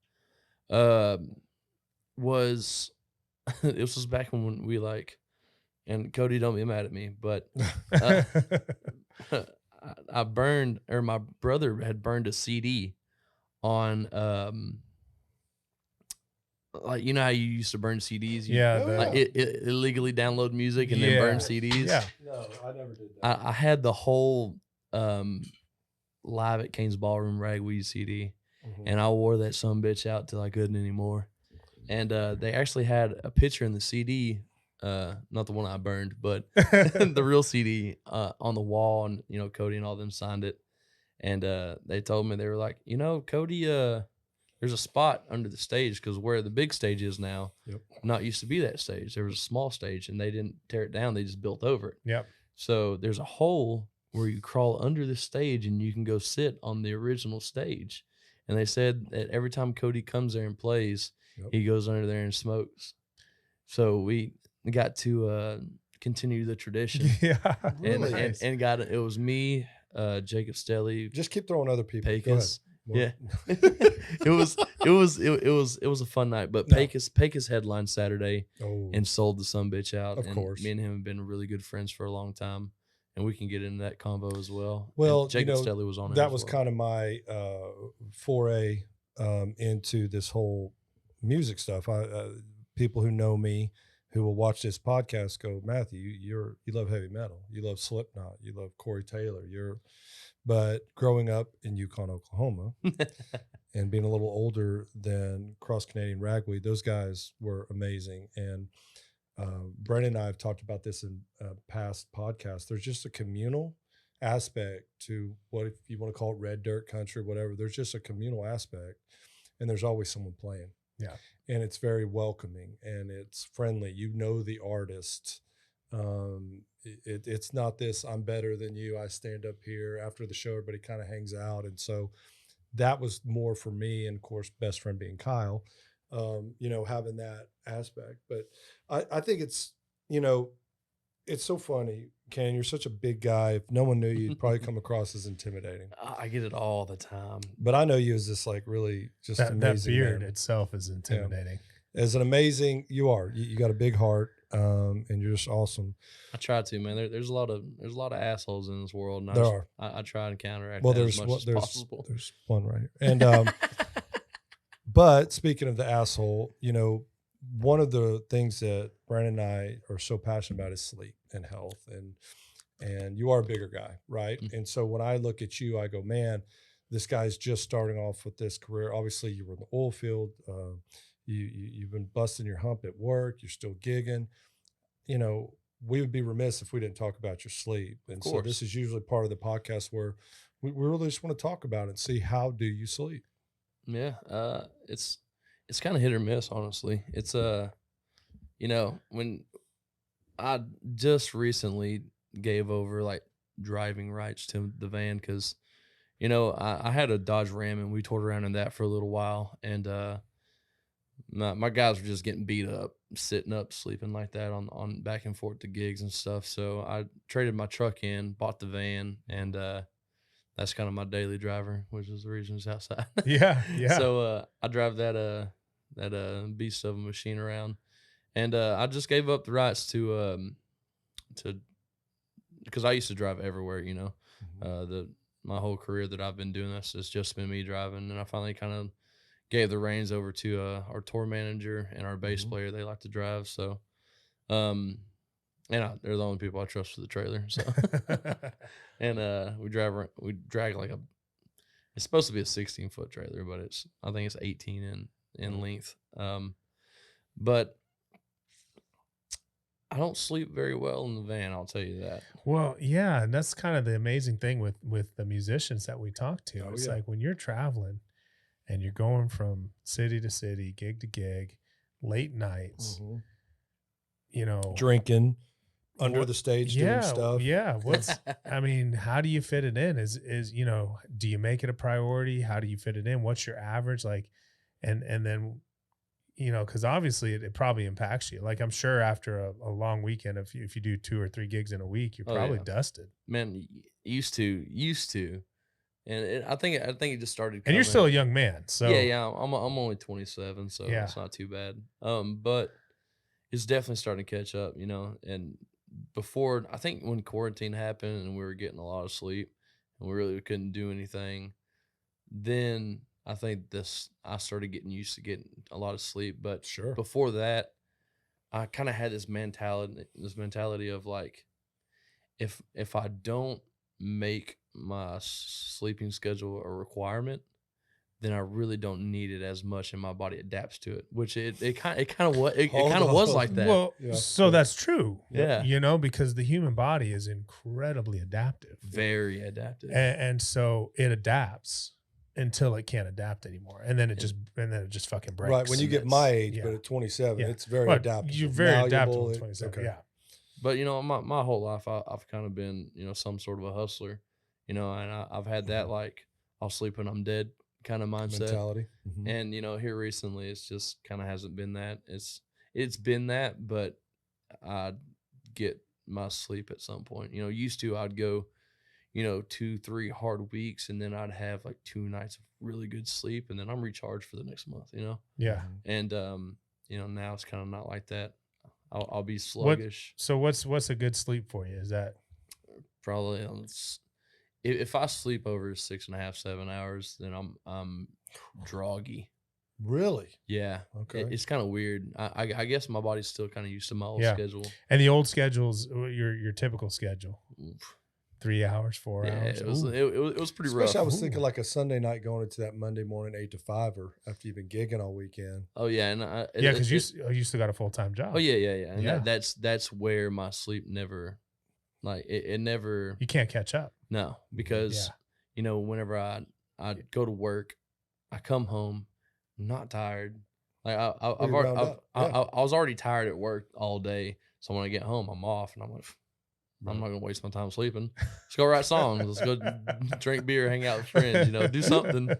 was this was back when we and Cody, don't be mad at me, but I burned, or my brother had burned a CD on like, you know how you used to burn CDs? Like illegally download music and then burn CDs.
Yeah.
No, I never did that.
I had the whole Live at Kane's Ballroom Ragweed CD, and I wore that sumbitch out till I couldn't anymore. And they actually had a picture in the CD, not the one I burned, but the real CD on the wall, and Cody and all them signed it. And they told me, they were like, Cody, there's a spot under the stage, because where the big stage is now, not used to be that stage. There was a small stage, and they didn't tear it down; they just built over it.
Yep.
So there's a hole where you crawl under the stage, and you can go sit on the original stage. And they said that every time Cody comes there and plays, he goes under there and smokes. So we got to continue the tradition.
Yeah.
And and got it. It was me, Jacob Stelly.
Just keep throwing other people.
Pecos. Yeah. it was a fun night. But Pecos headlined Saturday and sold the sumbitch out.
Of course.
Me and him have been really good friends for a long time. And we can get into that convo as well.
Well,
and Jacob Stelly was on it.
That was kind of my foray into this whole music stuff. People who know me, who will watch this podcast, go, Matthew, you love heavy metal, you love Slipknot, you love Corey Taylor. But growing up in Yukon, Oklahoma, and being a little older than Cross Canadian Ragweed, those guys were amazing. And Brennan and I have talked about this in past podcasts. There's just a communal aspect to what, if you want to call it red dirt country, whatever. There's just a communal aspect, and there's always someone playing.
Yeah.
And it's very welcoming, and it's friendly. The artist. It's not this, I'm better than you, I stand up here. After the show, everybody kind of hangs out. And so that was more for me, and of course, best friend being Kyle, having that aspect. But I think it's, it's so funny, Ken, you're such a big guy. If no one knew you, you'd probably come across as intimidating.
I get it all the time.
But I know you as this really just amazing
that beard
man.
itself is intimidating.
Yeah. As an amazing, you are. You got a big heart, and you're just awesome.
I try to, man. There's a lot of assholes in this world. And
there are.
I try to counteract
that
as much as possible.
There's one right here. And but speaking of the asshole, one of the things that Brandon and I are so passionate about is sleep and health, and you are a bigger guy, right? Mm-hmm. And so when I look at you, I go, man, this guy's just starting off with this career. Obviously, you were in the oil field. You've been busting your hump at work. You're still gigging. We would be remiss if we didn't talk about your sleep. And so this is usually part of the podcast where we really just want to talk about it and see, how do you sleep?
Yeah, it's kind of hit or miss, honestly. It's when I just recently gave over driving rights to the van, because I had a Dodge Ram, and we toured around in that for a little while, and my guys were just getting beat up, sitting up, sleeping like that on back and forth to gigs and stuff. So I traded my truck in, bought the van, and that's kind of my daily driver, which is the reason it's outside.
Yeah.
So I drive that that beast of a machine around. And I just gave up the rights to because I used to drive everywhere, you know. My whole career that I've been doing this has just been me driving, and I finally kind of gave the reins over to our tour manager and our bass player. They like to drive, so and they're the only people I trust for the trailer. So and we drag like it's supposed to be a 16-foot trailer, but I think it's 18 in length. But I don't sleep very well in the van, I'll tell you that.
Well, yeah, and that's kind of the amazing thing with the musicians that we talk to. It's like when you're traveling and you're going from city to city, gig to gig, late nights, you know,
drinking under the stage, doing stuff.
Yeah. I mean, how do you fit it in? Is, you know, do you make it a priority? How do you fit it in? What's your average? Like, and then, you know, because obviously it probably impacts you. Like, I'm sure after a long weekend, if you do 2 or 3 gigs in a week, you're probably dusted.
Man, used to, and I think it just started.
And you're still a young man, so
yeah. I'm only 27, so it's not too bad. But it's definitely starting to catch up, you know. And before, I think when quarantine happened and we were getting a lot of sleep and we really couldn't do anything, then I think I started getting used to getting a lot of sleep. But before that, I kind of had this mentality of like, if I don't make my sleeping schedule a requirement, then I really don't need it as much, and my body adapts to it. Which it kind of was like that.
Well, so that's true.
Yeah,
you know, because the human body is incredibly adaptive,
very adaptive,
and so it adapts until it can't adapt anymore, and then it just fucking breaks.
Right, when you get my age, but at 27, it's very adaptable.
You're very adaptable at 27. Yeah,
but you know, my whole life I've kind of been, you know, some sort of a hustler, you know, and I've had that like I'll sleep when I'm dead kind of mindset
mentality.
And you know, here recently it's just kind of hasn't been that. It's been that, but I get my sleep at some point. You know, used to I'd go, you know, 2-3 hard weeks, and then I'd have like 2 nights of really good sleep, and then I'm recharged for the next month, you know?
Yeah.
And, you know, now it's kind of not like that. I'll be sluggish.
So what's a good sleep for you? Is that
probably, if I sleep over 6.5, 7 hours, then I'm groggy.
Really?
Yeah.
Okay.
It's kind of weird. I guess my body's still kind of used to my old schedule.
And the old schedule's your typical schedule. Oof. 3 hours, 4 hours.
It was pretty rough.
Especially I was thinking like a Sunday night going into that Monday morning 8 to 5, or after you've been gigging all weekend.
Oh yeah, and
because you still got a full-time job.
Oh yeah. And that's where my sleep never, like it never.
You can't catch up.
No, because you know, whenever I go to work, I come home, not tired. Like I was already tired at work all day, so when I get home, I'm off, and I'm like, I'm not gonna waste my time sleeping. Let's go write songs. Let's go drink beer, hang out with friends. You know, do something.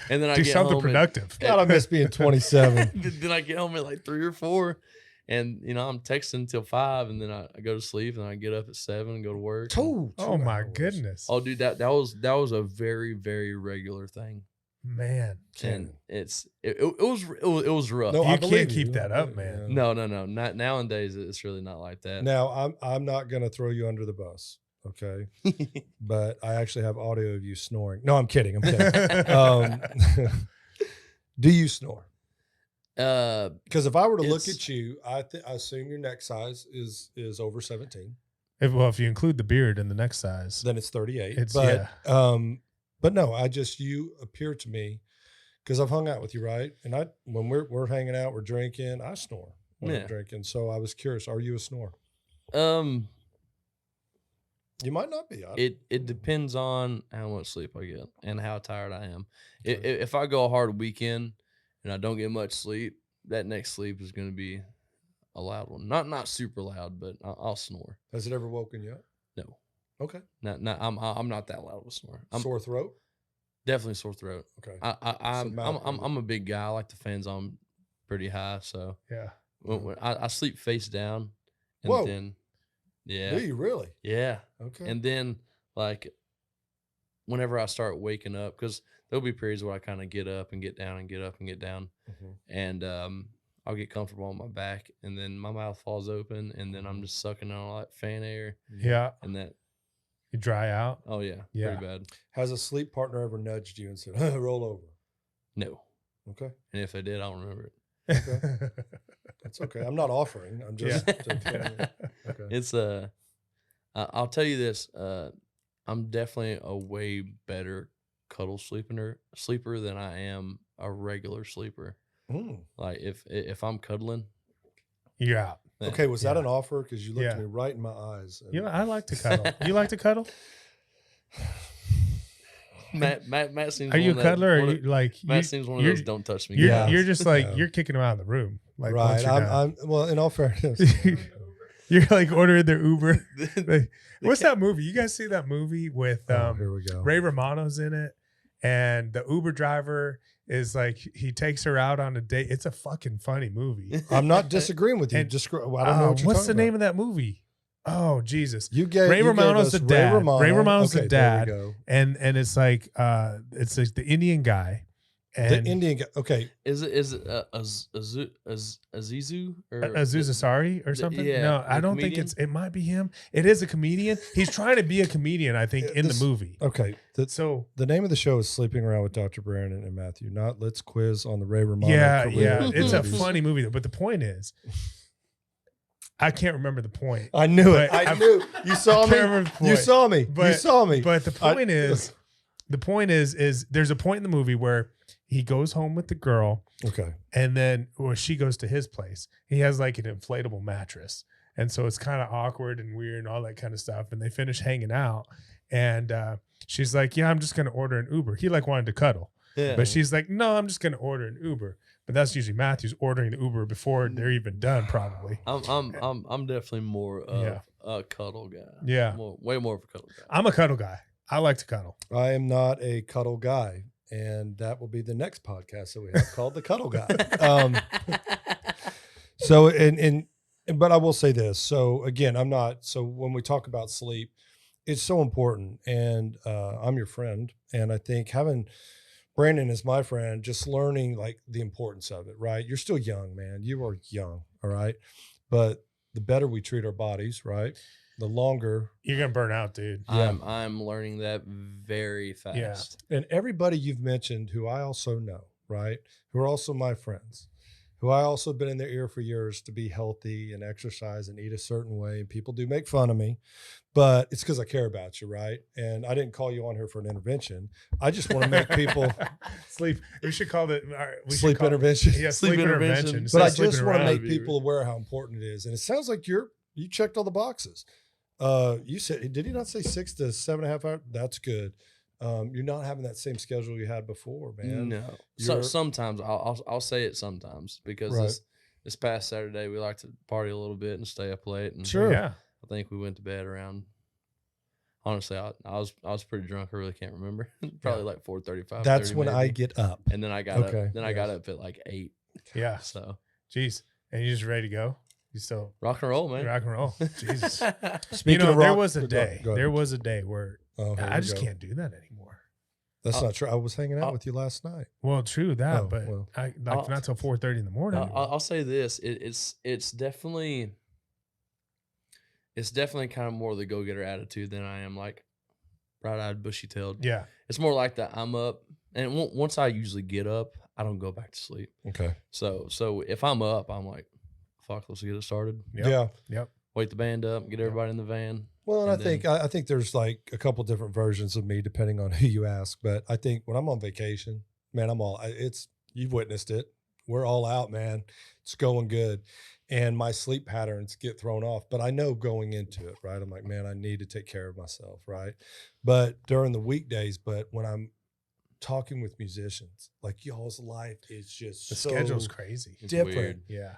And then I get
something
home
productive.
God, I miss being 27.
Then I get home at like 3 or 4, and you know I'm texting until 5, and then I go to sleep, and I get up at 7 and go to work.
Oh my goodness!
Oh, dude, that was a very, very regular thing.
Man,
and it was rough.
No, you can't keep that up, man.
No. Not nowadays. It's really not like that.
Now I'm not gonna throw you under the bus, okay? But I actually have audio of you snoring. No, I'm kidding. Do you snore? Because if I were to look at you, I assume your neck size is over 17.
If you include the beard and the neck size,
then it's 38. But no, you appear to me, because I've hung out with you, right? And when we're hanging out, we're drinking, I snore when I'm drinking. So I was curious, are you a snorer? You might not be.
It depends on how much sleep I get and how tired I am. Okay. If I go a hard weekend and I don't get much sleep, that next sleep is going to be a loud one. Not super loud, but I'll snore.
Has it ever woken you up?
No.
Okay.
No, I'm not that loud of a snorer.
Sore throat?
Definitely sore throat.
Okay.
I'm a big guy. I like the fans on pretty high, so
yeah.
When I sleep face down, and then
do you really?
Yeah.
Okay.
And then like whenever I start waking up, because there'll be periods where I kind of get up and get down and get up and get down, and I'll get comfortable on my back, and then my mouth falls open, and then I'm just sucking on all that fan air.
Yeah.
And that
you dry out.
Oh yeah, pretty bad.
Has a sleep partner ever nudged you and said, roll over?
No.
Okay.
And if they did, I don't remember it.
Okay. That's okay. I'm not offering. I'm just.
Yeah.
Okay.
It's I'll tell you this. I'm definitely a way better cuddle sleeper than I am a regular sleeper. Like if I'm cuddling,
you're out.
Okay, was that an offer? Because you looked me right in my eyes.
And I like to cuddle. You like to cuddle?
Matt seems.
Are you a cuddler? Or are you like
Matt seems one of those don't touch me.
You're just like you're kicking him out of the room. Like,
right. I'm well. In all fairness,
you're like ordering their Uber. Like, what's that movie? You guys see that movie with
here we go.
Ray Romano's in it, and the Uber driver is like he takes her out on a date. It's a fucking funny movie.
I'm not disagreeing with you. Just I don't know what you're talking about.
What's the name of that movie? Oh Jesus!
Ray
Romano's the dad. Ray Romano's the dad,
there we go.
and it's like the Indian guy. And
the Indian guy. Okay,
is it Azizu or
Aziz Ansari or something?
Yeah,
no, I don't
comedian?
think it might be him. It is a comedian. He's trying to be a comedian, I think, in the movie.
Okay,
so
the name of the show is Sleeping Around with Dr. Brandon and Matthew. Not Let's Quiz on the Ray Romano.
Yeah,
career.
it's a funny movie though. But the point is, I can't remember the point.
I knew it. I knew you saw me. You saw me.
But,
you saw me.
But the point is, there's a point in the movie where he goes home with the girl.
Okay.
And then she goes to his place. He has like an inflatable mattress. And so it's kind of awkward and weird and all that kind of stuff. And they finish hanging out. And she's like, yeah, I'm just going to order an Uber. He like wanted to cuddle. Yeah. But she's like, no, I'm just going to order an Uber. But that's usually Matthew's ordering the Uber before they're even done, probably.
I'm definitely more of a cuddle guy.
Yeah.
Way more of a cuddle guy.
I'm a cuddle guy. I like to cuddle.
I am not a cuddle guy. And that will be the next podcast that we have called The Cuddle Guy. But I will say this. So again, so when we talk about sleep, it's so important. And I'm your friend. And I think having Brandon as my friend, just learning like the importance of it, right? You're still young, man. You are young. All right. But the better we treat our bodies, right? The longer
you're gonna burn out, dude.
I'm learning that very fast.
Yeah. And everybody you've mentioned who I also know, right? Who are also my friends, who I also been in their ear for years to be healthy and exercise and eat a certain way. And people do make fun of me, but it's because I care about you, right? And I didn't call you on here for an intervention. I just want to make people
sleep. We should call it
sleep intervention.
Yeah, sleep intervention.
But I just want to make people aware of how important it is. And it sounds like you checked all the boxes. You said, did he not say 6 to 7.5 hours? That's good. You're not having that same schedule you had before, man.
No. So sometimes I'll say it sometimes because this past Saturday we like to party a little bit and stay up late. And
sure.
Yeah.
I think we went to bed around. Honestly, I was pretty drunk. I really can't remember. Probably like 4:35.
That's when
maybe.
I get up.
And then I got up. Then I got up at like 8.
Yeah.
So.
Jeez. And you just ready to go? You still
rock and roll, man.
Rock and roll. Jesus.
Speaking of rock,
there was a day where I just can't do that anymore.
That's not true. I was hanging out with you last night.
Well, true that, but not till 4:30 in the morning.
I'll say this: it's definitely kind of more the go-getter attitude than I am like bright-eyed, bushy-tailed.
Yeah,
it's more like that. I'm up, and once I usually get up, I don't go back to sleep.
Okay.
So if I'm up, I'm like, fuck, let's get it started.
Yep. Yep.
Wake the band up, get everybody in the van.
Well, and I think there's like a couple different versions of me depending on who you ask. But I think when I'm on vacation, man, you've witnessed it. We're all out, man. It's going good. And my sleep patterns get thrown off. But I know going into it, right? I'm like, man, I need to take care of myself, right? But during the weekdays, when I'm talking with musicians, like y'all's life is just
the schedule's crazy.
It's
different.
weird.
Yeah.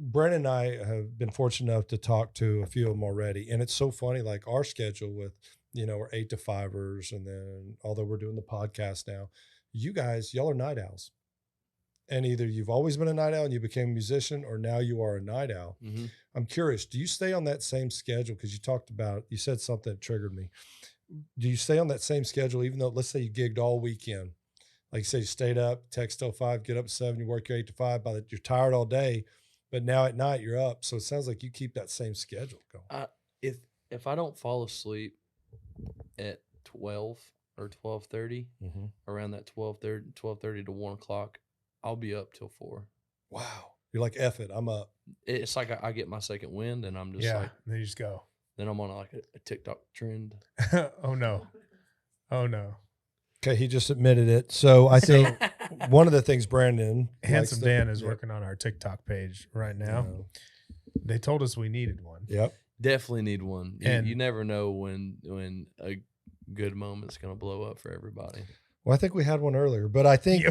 Brennan and I have been fortunate enough to talk to a few of them already. And it's so funny, like our schedule with, we're 8 to 5ers. And then although we're doing the podcast now, y'all are night owls. And either you've always been a night owl and you became a musician, or now you are a night owl. Mm-hmm. I'm curious, do you stay on that same schedule? Because you said something that triggered me. do you stay on that same schedule, even though, let's say you gigged all weekend? Like you say, you stayed up, text till 5, get up at 7, you work your 8 to 5, you're tired all day, but now at night you're up. So it sounds like you keep that same schedule going.
If I don't fall asleep at 12 or 12:30, around that 12:30 to 1 o'clock, I'll be up till 4.
Wow. You're like, F it, I'm up.
It's like I get my second wind, and I'm just like,
then you just go.
Then I'm on like a TikTok trend.
Oh no.
Okay, he just admitted it. So I think one of the things Brandon,
Handsome Dan, is working on our TikTok page right now. They told us we needed one.
Yep.
Definitely need one.
And
you never know when a good moment's going to blow up for everybody.
Well, I think we had one earlier, but I think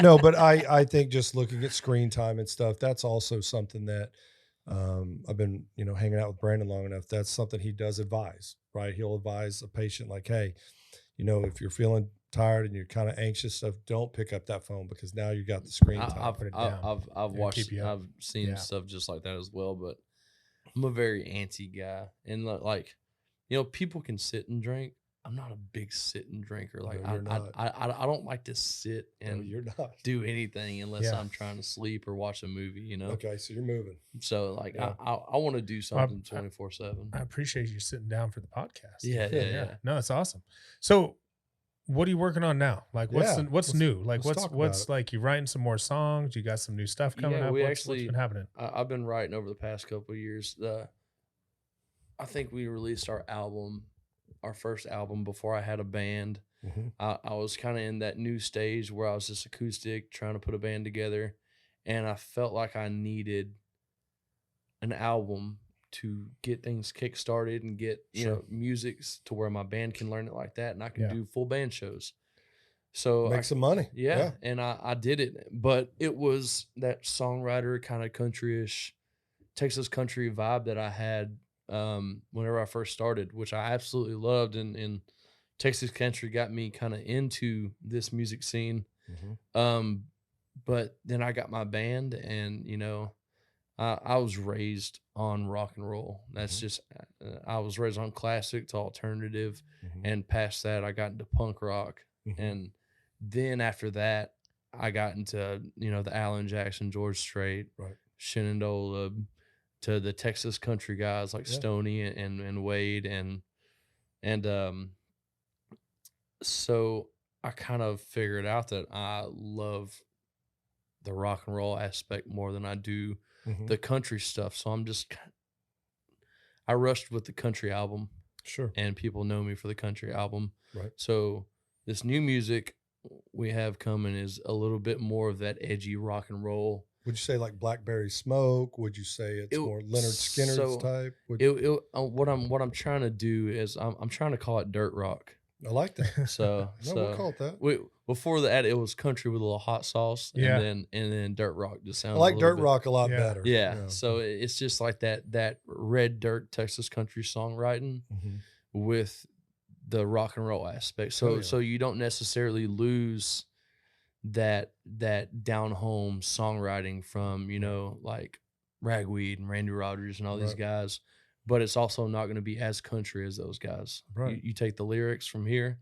no, but I think just looking at screen time and stuff, that's also something that I've been, hanging out with Brandon long enough. That's something he does advise, right? He'll advise a patient like, hey, if you're feeling tired and you're kind of anxious stuff, don't pick up that phone because now you got the screen time.
I've watched, I've seen stuff just like that as well, but I'm a very antsy guy. And like, people can sit and drink. I'm not a big sit and drinker. Like I don't like to sit and do anything unless I'm trying to sleep or watch a movie,
Okay, so you're moving.
So like I want to do something 24/7.
I appreciate you sitting down for the podcast.
Yeah.
No, it's awesome. So what are you working on now? Like what's new? Like what's like you writing some more songs? You got some new stuff coming up? What's been happening?
I've been writing over the past couple of years. I think we released our first album before I had a band. I was kind of in that new stage where I was just acoustic trying to put a band together, and I felt like I needed an album to get things kick-started and get music to where my band can learn it like that, and I can do full band shows. So
make some money.
Yeah. And I did it, but it was that songwriter kind of country-ish Texas country vibe that I had whenever I first started, which I absolutely loved, and Texas country got me kind of into this music scene. But then I got my band, and I was raised on rock and roll. That's just I was raised on classic to alternative, and past that I got into punk rock, and then after that I got into the Alan Jackson, George Strait, Shenandoah, to the Texas country guys like Stoney and Wade, and so I kind of figured out that I love the rock and roll aspect more than I do the country stuff. So I rushed with the country album.
Sure.
And people know me for the country album.
Right.
So this new music we have coming is a little bit more of that edgy rock and roll.
Would you say like Blackberry Smoke? Would you say it's more Leonard Skinner's type?
What I'm trying to do is I'm trying to call it dirt rock.
I like that.
So
we'll call it that.
Before that, it was country with a little hot sauce, and then dirt rock just sounds.
I like dirt rock a lot better.
Yeah. So it's just like that red dirt Texas country songwriting with the rock and roll aspect. So you don't necessarily lose that down home songwriting from like Ragweed and Randy Rogers and all these guys, but it's also not going to be as country as those guys.
Right.
You take the lyrics from here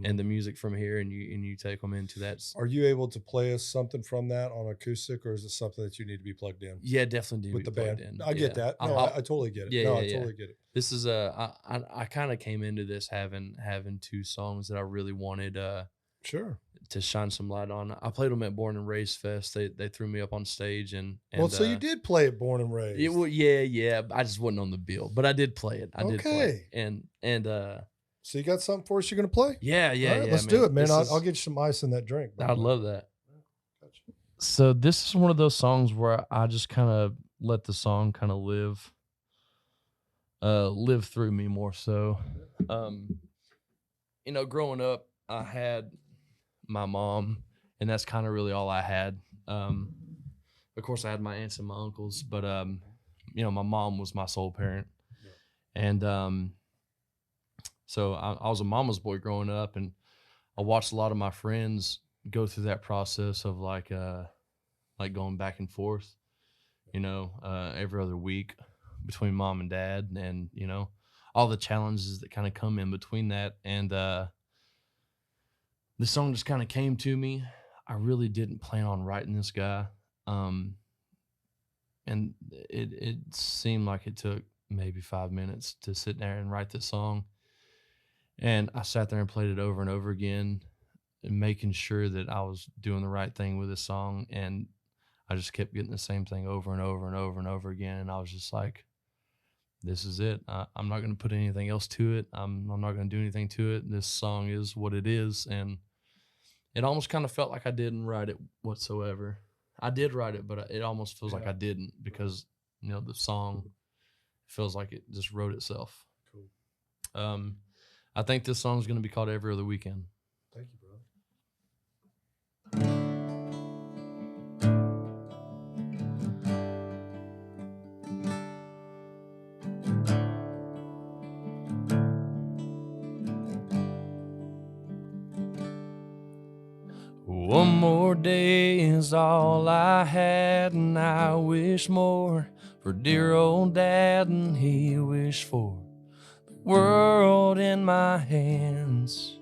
and the music from here, and you take them into that.
Are you able to play us something from that on acoustic, or is it something that you need to be plugged in?
Yeah, definitely
with the band. I get that. No, I totally get it.
Yeah,
I totally get it.
This is I kind of came into this having 2 songs that I really wanted to shine some light on. I played them at Born and Raised Fest. They threw me up on stage and
so you did play at Born and Raised.
Yeah. I just wasn't on the bill, but I did play it. I did play it. And
so you got something for us you're going to play?
Yeah.
Right, let's do it, man. I'll get you some ice in that drink.
I'd love that. Gotcha. So this is one of those songs where I just kind of let the song kind of live through me more so. Growing up, I had my mom, and that's kind of really all I had. Of course, I had my aunts and my uncles, but my mom was my sole parent, and so I was a mama's boy growing up, and I watched a lot of my friends go through that process of like going back and forth, every other week between mom and dad, and all the challenges that kind of come in between that. And the song just kind of came to me. I really didn't plan on writing this guy. And it seemed like it took maybe 5 minutes to sit there and write this song. And I sat there and played it over and over again, and making sure that I was doing the right thing with this song. And I just kept getting the same thing over and over and over and over again. And I was just like, this is it. I'm not going to put anything else to it. I'm not going to do anything to it. This song is what it is. And it almost kind of felt like I didn't write it whatsoever. I did write it, but it almost feels like I didn't, because, you know, the song feels like it just wrote itself.
Cool.
I think this song is going to be called Every Other Weekend.
Thank you, brother.
One more day is all I had, and I wish more for dear old Dad, and he wished for the world in my hands.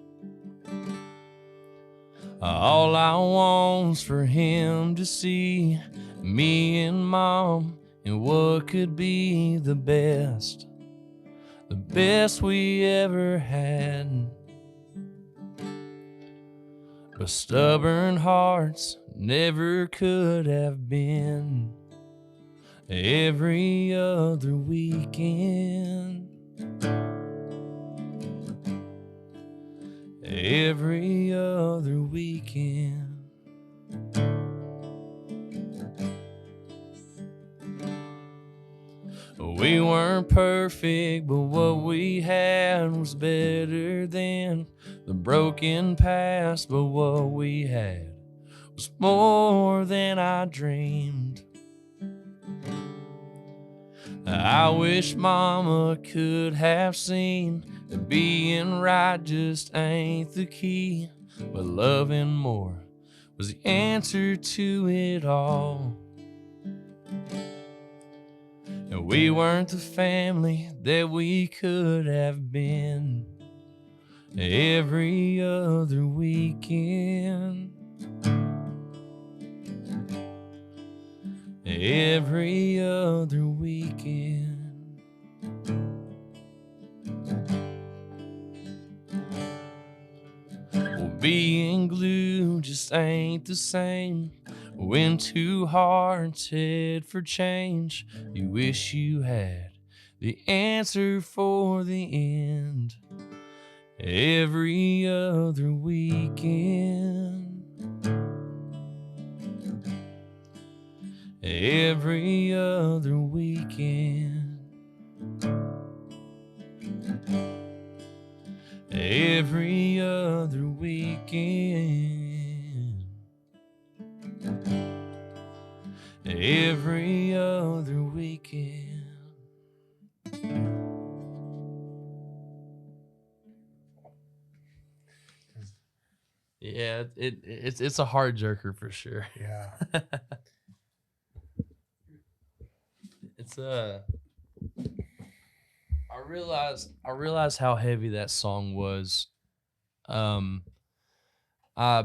All I want's for him to see me and Mom in what could be the best we ever had. But stubborn hearts never could have been every other weekend. Every other weekend. We weren't perfect, but what we had was better than the broken past. But what we had was more than I dreamed. I wish Mama could have seen that being right just ain't the key, but loving more was the answer to it all. And we weren't the family that we could have been every other weekend. Every other weekend. Well, being glued just ain't the same when two hearts head for change. You wish you had the answer for the end. Every other weekend. Every other weekend. Every other weekend. Every other weekend. Yeah, it's a hard jerker for sure.
Yeah.
It's I realized how heavy that song was. I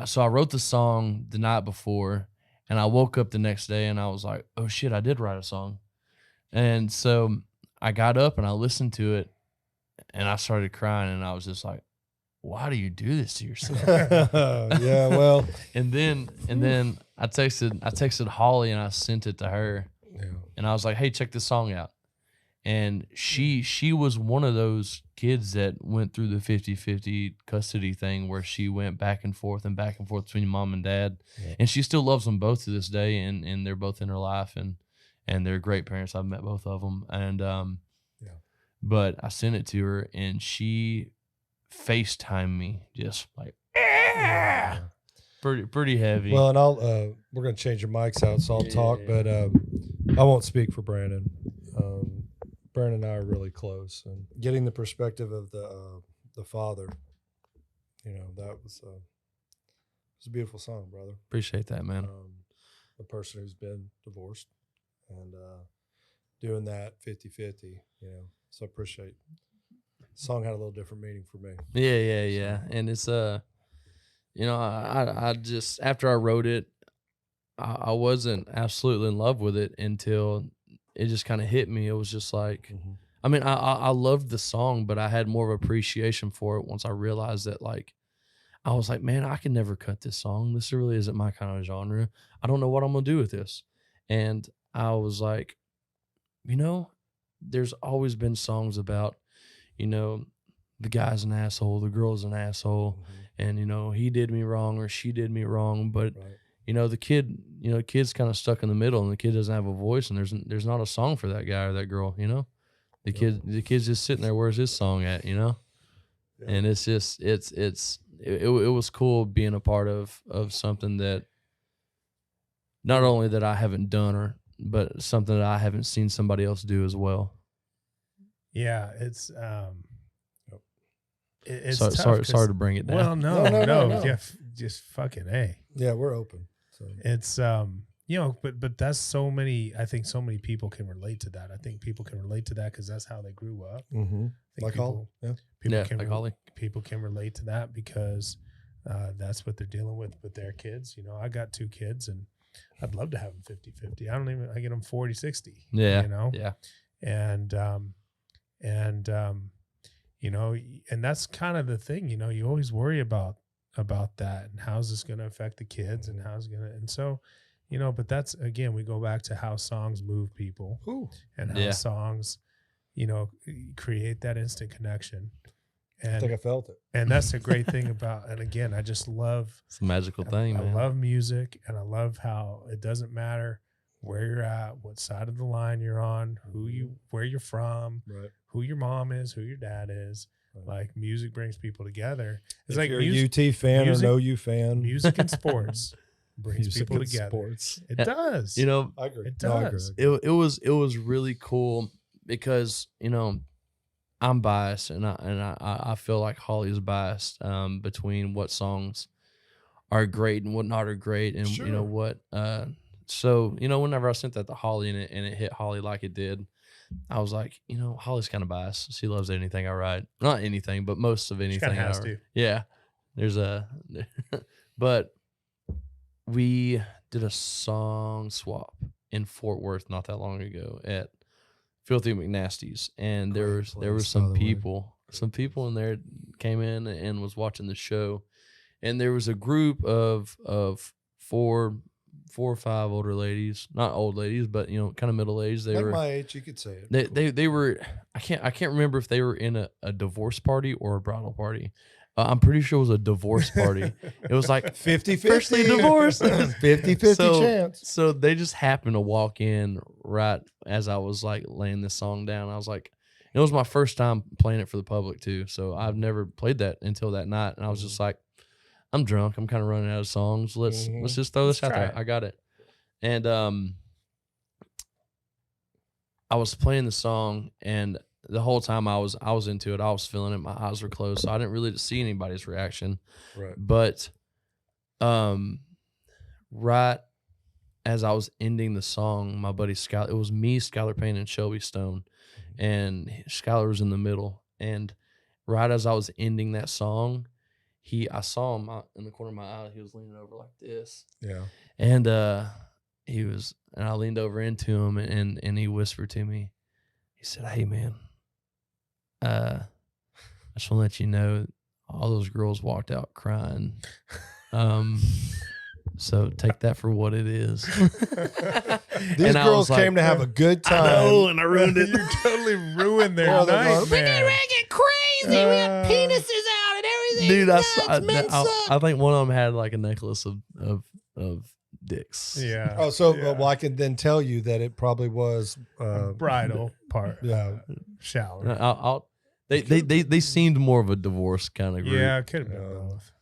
so I wrote the song the night before, and I woke up the next day and I was like, oh shit, I did write a song. And so I got up and I listened to it and I started crying, and I was just like, why do you do this to yourself?
Yeah, well.
and then I texted Holly and I sent it to her.
Yeah.
And I was like, hey, check this song out. And she was one of those kids that went through the 50-50 custody thing where she went back and forth between mom and dad. Yeah. And she still loves them both to this day, and they're both in her life, and they're great parents. I've met both of them. And but I sent it to her, and she FaceTimed me just like, pretty heavy.
Well, and we're going to change your mics out, so I'll talk, but I won't speak for Brandon. Brandon and I are really close, and getting the perspective of the father, that was a beautiful song, brother.
Appreciate that, man.
The person who's been divorced and doing that 50-50, So I appreciate the song had a little different meaning for me.
Yeah. And it's I just after I wrote it, I wasn't absolutely in love with it until it just kind of hit me. It was just like, I mean, I loved the song, but I had more of appreciation for it once I realized that, like, I was like, man, I can never cut this song. This really isn't my kind of genre. I don't know what I'm going to do with this. And I was like, there's always been songs about, the guy's an asshole, the girl's an asshole, and, he did me wrong or she did me wrong. But, the kid's kind of stuck in the middle, and the kid doesn't have a voice, and there's not a song for that guy or that girl, The kid's just sitting there, where's his song at, And it's just, it was cool being a part of something that not only that I haven't done but something that I haven't seen somebody else do as well.
Yeah, it's
sorry to bring it down.
Well, no. Yeah, just fucking A.
Yeah, we're open. So
it's but that's so many. I think so many people can relate to that. I think people can relate to that because that's how they grew up.
Like Holly.
People can relate to that because that's what they're dealing with their kids. I got 2 kids, and I'd love to have them 50-50. I get them 40-60.
Yeah.
Yeah. And and that's kind of the thing, you always worry about that and how's this going to affect the kids and and so, but that's, again, we go back to how songs move people and how songs, create that instant connection. And
I think I felt it.
And that's a great thing about, and again, I just love,
it's a magical thing, man.
I love music, and I love how it doesn't matter where you're at, what side of the line you're on, where you're from, who your mom is, who your dad is. Like, music brings people together. It's
if
like
you're a UT fan or no U fan.
Music and sports brings people together.
Sports.
It does.
I agree.
It does.
I agree.
It was really cool because I'm biased, and I feel like Holly is biased between what songs are great and what not are great, and what. So whenever I sent that to Holly and it hit Holly like it did, I was like, Holly's kind of biased. She loves anything I write, not anything, but most of anything.
She has to.
Yeah, but we did a song swap in Fort Worth not that long ago at Filthy McNasty's, and there were some people in there came in and was watching the show, and there was a group of 4 or 5 older ladies, not old ladies, but kind of middle aged. They
like
were
my age, you could say it.
They were. I can't remember if they were in a divorce party or a bridal party. I'm pretty sure it was a divorce party. It was like
50-50
freshly divorced,
50-50 chance.
So they just happened to walk in right as I was like laying this song down. I was like, it was my first time playing it for the public too. So I've never played that until that night, and I was just like, I'm drunk. I'm kind of running out of songs. Let's just throw this out there. I got it. And I was playing the song, and the whole time I was into it. I was feeling it. My eyes were closed, so I didn't really see anybody's reaction.
Right.
But right as I was ending the song, my buddy Skylar, it was me, Skylar Payne, and Shelby Stone, and Skylar was in the middle. And right as I was ending that song, I saw him in the corner of my eye. He was leaning over like this.
Yeah.
And and I leaned over into him, and he whispered to me. He said, "Hey, man, I just want to let you know all those girls walked out crying. So take that for what it is."
These girls came to have a good time.
I know, and I ruined it.
You totally ruined their night, man.
We get crazy. We got penises out and everything.
Dude,
Men suck.
I think one of them had like a necklace of dicks.
Yeah.
Oh, so well, I can then tell you that it probably was
bridal part.
Yeah.
Shower.
They seemed more of a divorce kind of group.
Yeah, it could have been both.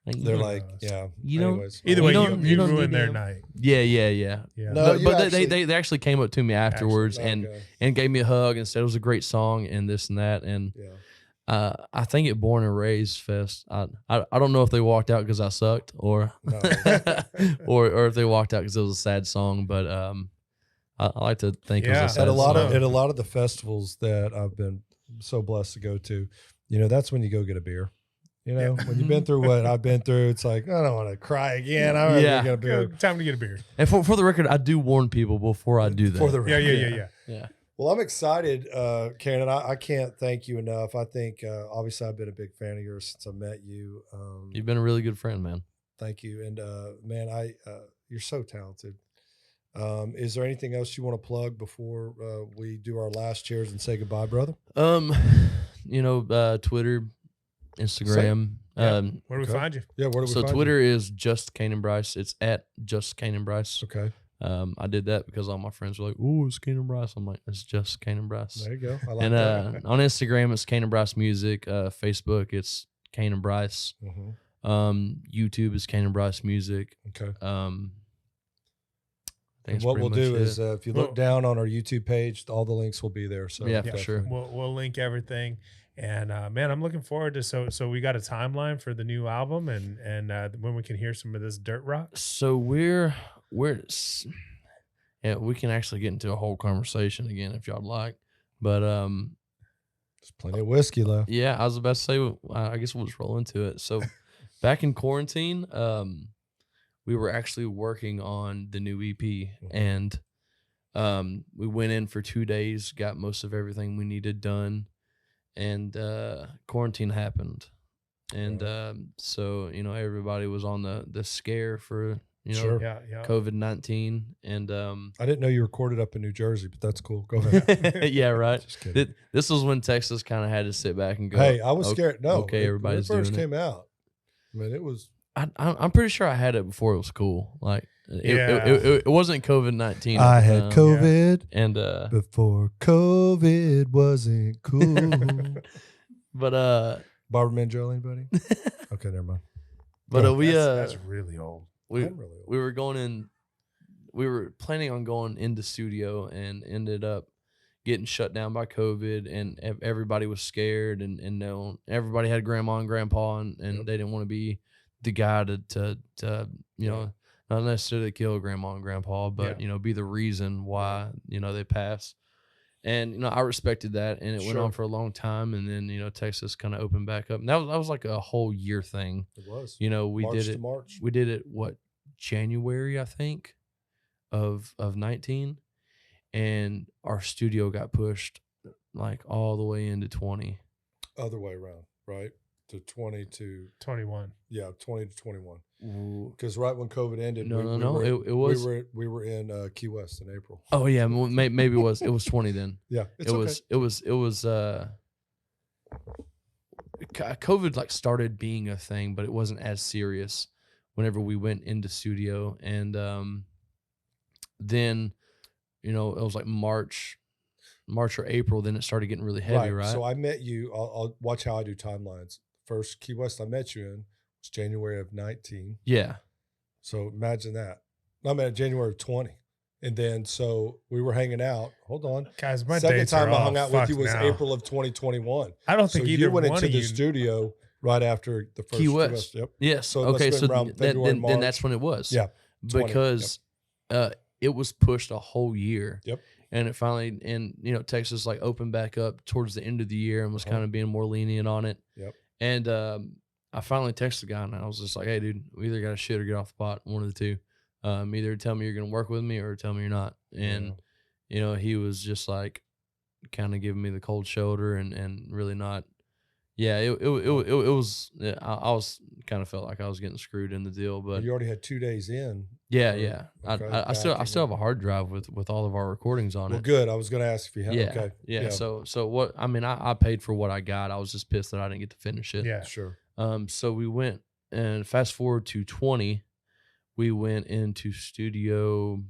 They're like, yeah.
You know,
Anyways.
Either way,
you
you
don't
ruined
need
their
them.
night.
Yeah.
No,
But they actually came up to me afterwards
Okay.
and gave me a hug and said it was a great song and this and that. And
Yeah.
I think at Born and Raised Fest, I don't know if they walked out because I sucked or
No.
or if they walked out because it was a sad song. But I like to think it
Yeah.
was a sad
At a lot
song.
of the festivals that I've been so blessed to go to, that's when you go get a beer. When you've been through what I've been through, it's like, I don't want to cry again. I'm
Yeah.
yeah. Get a beer.
Time to get a beer.
And for the record, I do warn people before I do that.
For the
Yeah.
Yeah.
Well, I'm excited, Canaan. I can't thank you enough. I think, obviously, I've been a big fan of yours since I met you.
You've been a really good friend, man.
Thank you. And, man, you're so talented. Is there anything else you want to plug before we do our last cheers and say goodbye, brother?
Twitter, Instagram.
Where do we
Okay.
find you?
Yeah, where do we
So
find
Twitter is just Canaan Bryce. It's at just Canaan Bryce.
you? Okay,
I did that because all my friends were like, "Oh, it's Canaan Bryce." I'm like, "It's just Canaan Bryce."
there you go. I like
And
that.
on Instagram, it's Canaan Bryce Music. Facebook, it's Canaan Bryce.
Mhm.
YouTube is Canaan Bryce Music.
Okay.
I think
And
it's
what
pretty
we'll do
much
is
it.
if you look down on our YouTube page, all the links will be there. So
Yeah, for sure.
definitely.
We'll link everything. And man, I'm looking forward to so we got a timeline for the new album and when we can hear some of this dirt rock.
So we're yeah, we can actually get into a whole conversation again if y'all like. But
There's plenty of whiskey left.
yeah, I was about to say, I guess we'll just roll into it. So back in quarantine, we were actually working on the new EP, and we went in for 2 days, got most of everything we needed done, and quarantine happened. And so, everybody was on the scare for,
Sure.
Yeah.
COVID-19. And
I didn't know you recorded up in New Jersey, but that's cool. Go ahead.
yeah, right.
Just kidding.
This was when Texas kind of had to sit back and go,
Hey, I was
"Okay,
scared. No,
okay,
when
everybody's
it first
doing it."
came out. I mean, it was.
I'm pretty sure I had it before it was cool. Like
Yeah.
it wasn't COVID-19.
I
at the
had
time.
COVID
And
before COVID wasn't cool.
but
Barberman Joe, anybody? Okay, never mind.
That's really old.
we
I'm really old.
we were going in. We were planning on going into studio and ended up getting shut down by COVID, and everybody was scared, and everybody had grandma and grandpa, and
Yep.
they didn't want to be the guy to not necessarily kill grandma and grandpa, but be the reason why they pass. And I respected that, and it went
Sure.
on for a long time, and then Texas kind of opened back up, and that was like a whole year thing.
It was.
We
March
did
to
it.
March.
We did it January, I think, of 19, and our studio got pushed like all the way into 20.
Other way around, right? To 20 to
21.
20 to 21.
Ooh.
Because right when COVID ended,
No,
we
no.
were,
It was.
we were in Key West in April.
Oh yeah, maybe it was. It was 20 then.
Yeah, it's
It
okay.
was. COVID like started being a thing, but it wasn't as serious whenever we went into studio, and then it was like March or April. Then it started getting really heavy, right?
So I met you. I'll watch how I do timelines. First Key West I met you in was January of 19.
Yeah.
So imagine that. I met January of 20. And then so we were hanging out. Hold on.
Guys, my
Second
dates
time
are
I hung
all
out with you
fucked
was
now.
April of 2021.
I don't
So
think
you
either
went
one
into
of
the
you.
studio right after the first
Key West.
Yep.
Yes.
So it must
okay.
have been
So
around February,
then
March.
that's when it was.
Yeah. 20,
Because it was pushed a whole year.
Yep.
And it finally, Texas like opened back up towards the end of the year and was
Uh-huh.
kind of being more lenient on it.
Yep.
And I finally texted the guy, and I was just like, "Hey, dude, we either got to shit or get off the pot. One of the two. Either tell me you're gonna work with me or tell me you're not." And he was just like, kind of giving me the cold shoulder and really not. Yeah, it was. Yeah, I was kind of felt like I was getting screwed in the deal, but
You already had 2 days in.
yeah.
Okay,
I still
backing
have a
up.
hard drive with all of our recordings on
Well,
it.
good. I was going to ask if you had.
Yeah,
Okay.
yeah. So what? I mean, I paid for what I got. I was just pissed that I didn't get to finish it.
Yeah.
Sure.
So we went, and fast forward to 20, we went into studio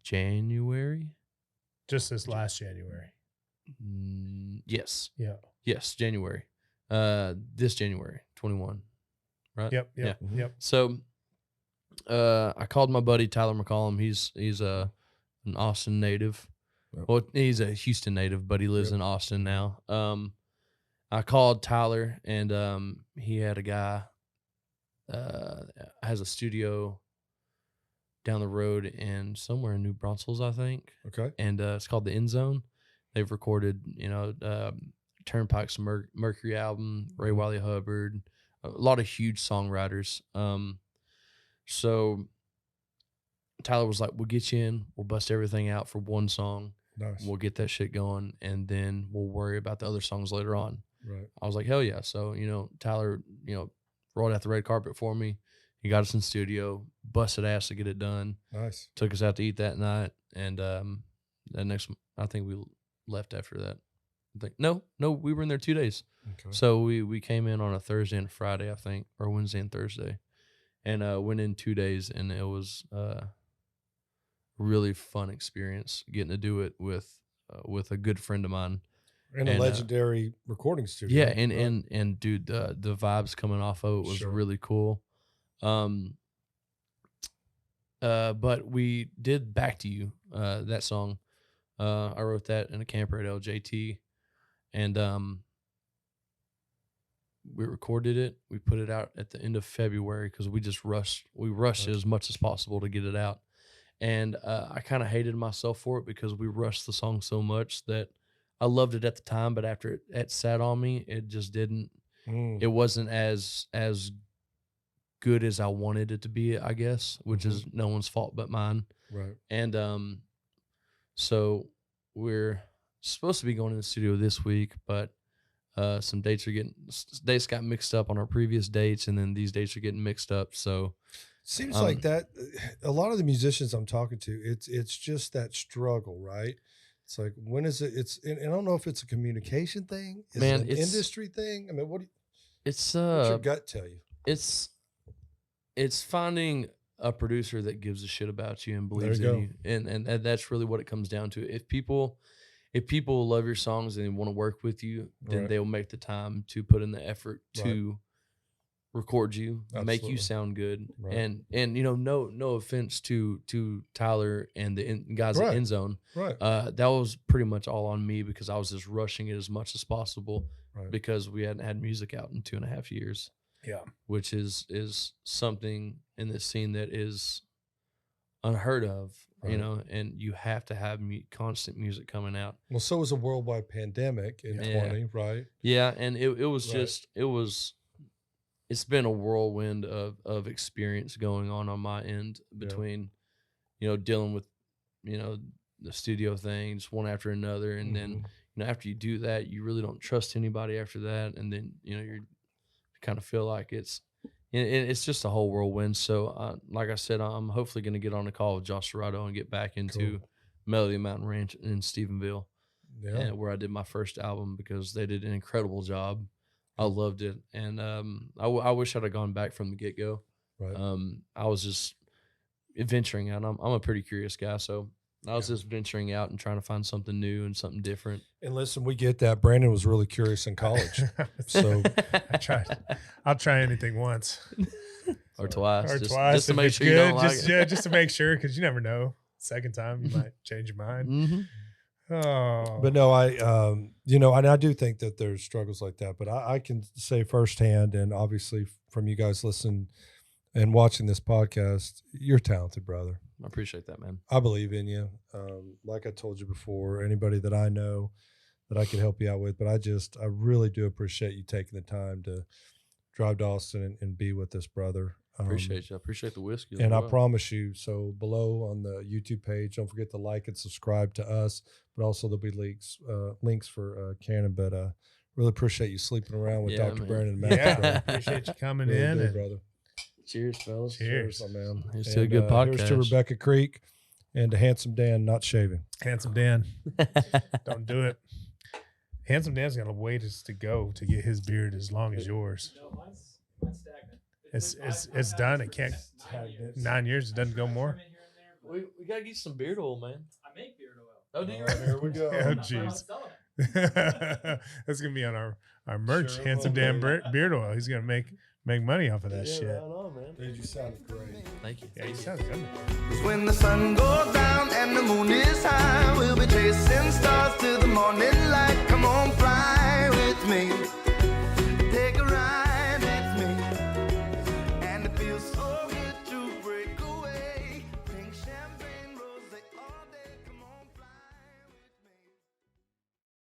January.
Just this last January.
Yes,
Yeah.
January. This January 21, right?
Yep.
Yeah.
Yep.
So, I called my buddy Tyler McCollum. He's an Austin native.
Yep.
Well, he's a Houston native, but he lives in Austin now. I called Tyler, and he had a guy has a studio down the road and somewhere in New Braunfels, I think.
Okay.
And it's called The End Zone. They've recorded, Turnpike's Mercury album, Ray Wiley Hubbard, a lot of huge songwriters. So Tyler was like, we'll get you in, we'll bust everything out for one song.
Nice.
We'll get that shit going, and then we'll worry about the other songs later on.
Right.
I was like, hell yeah. So, Tyler, rolled out the red carpet for me. He got us in studio, busted ass to get it done.
Nice.
Took us out to eat that night. And I think we left after that. No, we were in there 2 days.
Okay.
So we came in on a Thursday and a Friday, I think, or Wednesday and Thursday. And went in 2 days, and it was really fun experience getting to do it with a good friend of mine
in a legendary recording studio.
Yeah, and dude, the vibes coming off of it was really cool. But we did Back to You, that song. I wrote that in a camper at LJT, and we recorded it. We put it out at the end of February because we just rushed. We rushed it as much as possible to get it out. And I kind of hated myself for it because we rushed the song so much that I loved it at the time, but after it sat on me, it just didn't. It wasn't as good as I wanted it to be, I guess, which is no one's fault but mine.
Right.
And so we're supposed to be going in the studio this week, but some dates got mixed up on our previous dates, and then these dates are getting mixed up. So
seems like that a lot of the musicians I'm talking to, it's just that struggle, right? It's like, when is it? And I don't know if it's a communication thing, is it an industry thing? I mean, what's your gut tell you?
It's finding a producer that gives a shit about you and believes in you, and that's really what it comes down to. If people love your songs and they want to work with you, then they'll make the time to put in the effort to record you, make you sound good. And no offense to Tyler and the guys at End Zone. That was pretty much all on me because I was just rushing it as much as possible because we hadn't had music out in 2.5 years.
Yeah.
Which is something in this scene that is unheard of, and you have to have constant music coming out.
Well, so was a worldwide pandemic in 20, right?
Yeah, and it was it's been a whirlwind of experience going on my end between, dealing with, the studio things one after another. And then, after you do that, you really don't trust anybody after that. And then, you kind of feel like it's just a whole whirlwind. So, like I said, I'm hopefully going to get on a call with Josh Serrato and get back into Melody Mountain Ranch in Stephenville, where I did my first album, because they did an incredible job. I loved it, and I wish I'd have gone back from the get-go. I was just venturing out. I'm a pretty curious guy, so I was just venturing out and trying to find something new and something different.
And listen, we get that. Brandon was really curious in college, so
I'll try anything once
or twice,
just
to make sure you don't like it.
Yeah, just to make sure, because you never know. Second time, you might change your mind. Oh,
but no, and I do think that there's struggles like that. But I can say firsthand, and obviously from you guys listening and watching this podcast, you're talented, brother.
I appreciate that, man.
I believe in you. Like I told you before, anybody that I know that I could help you out with, but I really do appreciate you taking the time to drive to Austin and be with us, brother.
Appreciate you. I appreciate the whiskey.
And I promise you, so below on the YouTube page, don't forget to like and subscribe to us, but also there'll be links for Canaan. But really appreciate you sleeping around with Dr. Brandon and Matt.
Yeah, appreciate you coming
really
in.
Brother.
Cheers, fellas.
Cheers,
my man.
Here's to a good podcast.
Here's to Rebecca Creek and to Handsome Dan, not shaving.
Handsome Dan. Don't do it. Handsome Dan's got a ways to go to get his beard as long as yours.
No, mine's stagnant.
It's done. It can't. 9 years. It doesn't go more.
We gotta get some beard oil, man.
I make beard oil.
Oh, do you?
Here we go.
Oh, jeez. That's gonna be on our merch.
Sure
Handsome
will,
Dan
baby.
beard oil. He's gonna make money off of that shit.
Right on, man.
Dude, you sounded great.
Thank you.
Yeah, he sounds good.
'Cause when the sun goes down and the moon is high, we'll be chasing stars till the morning light. Come on, fly with me.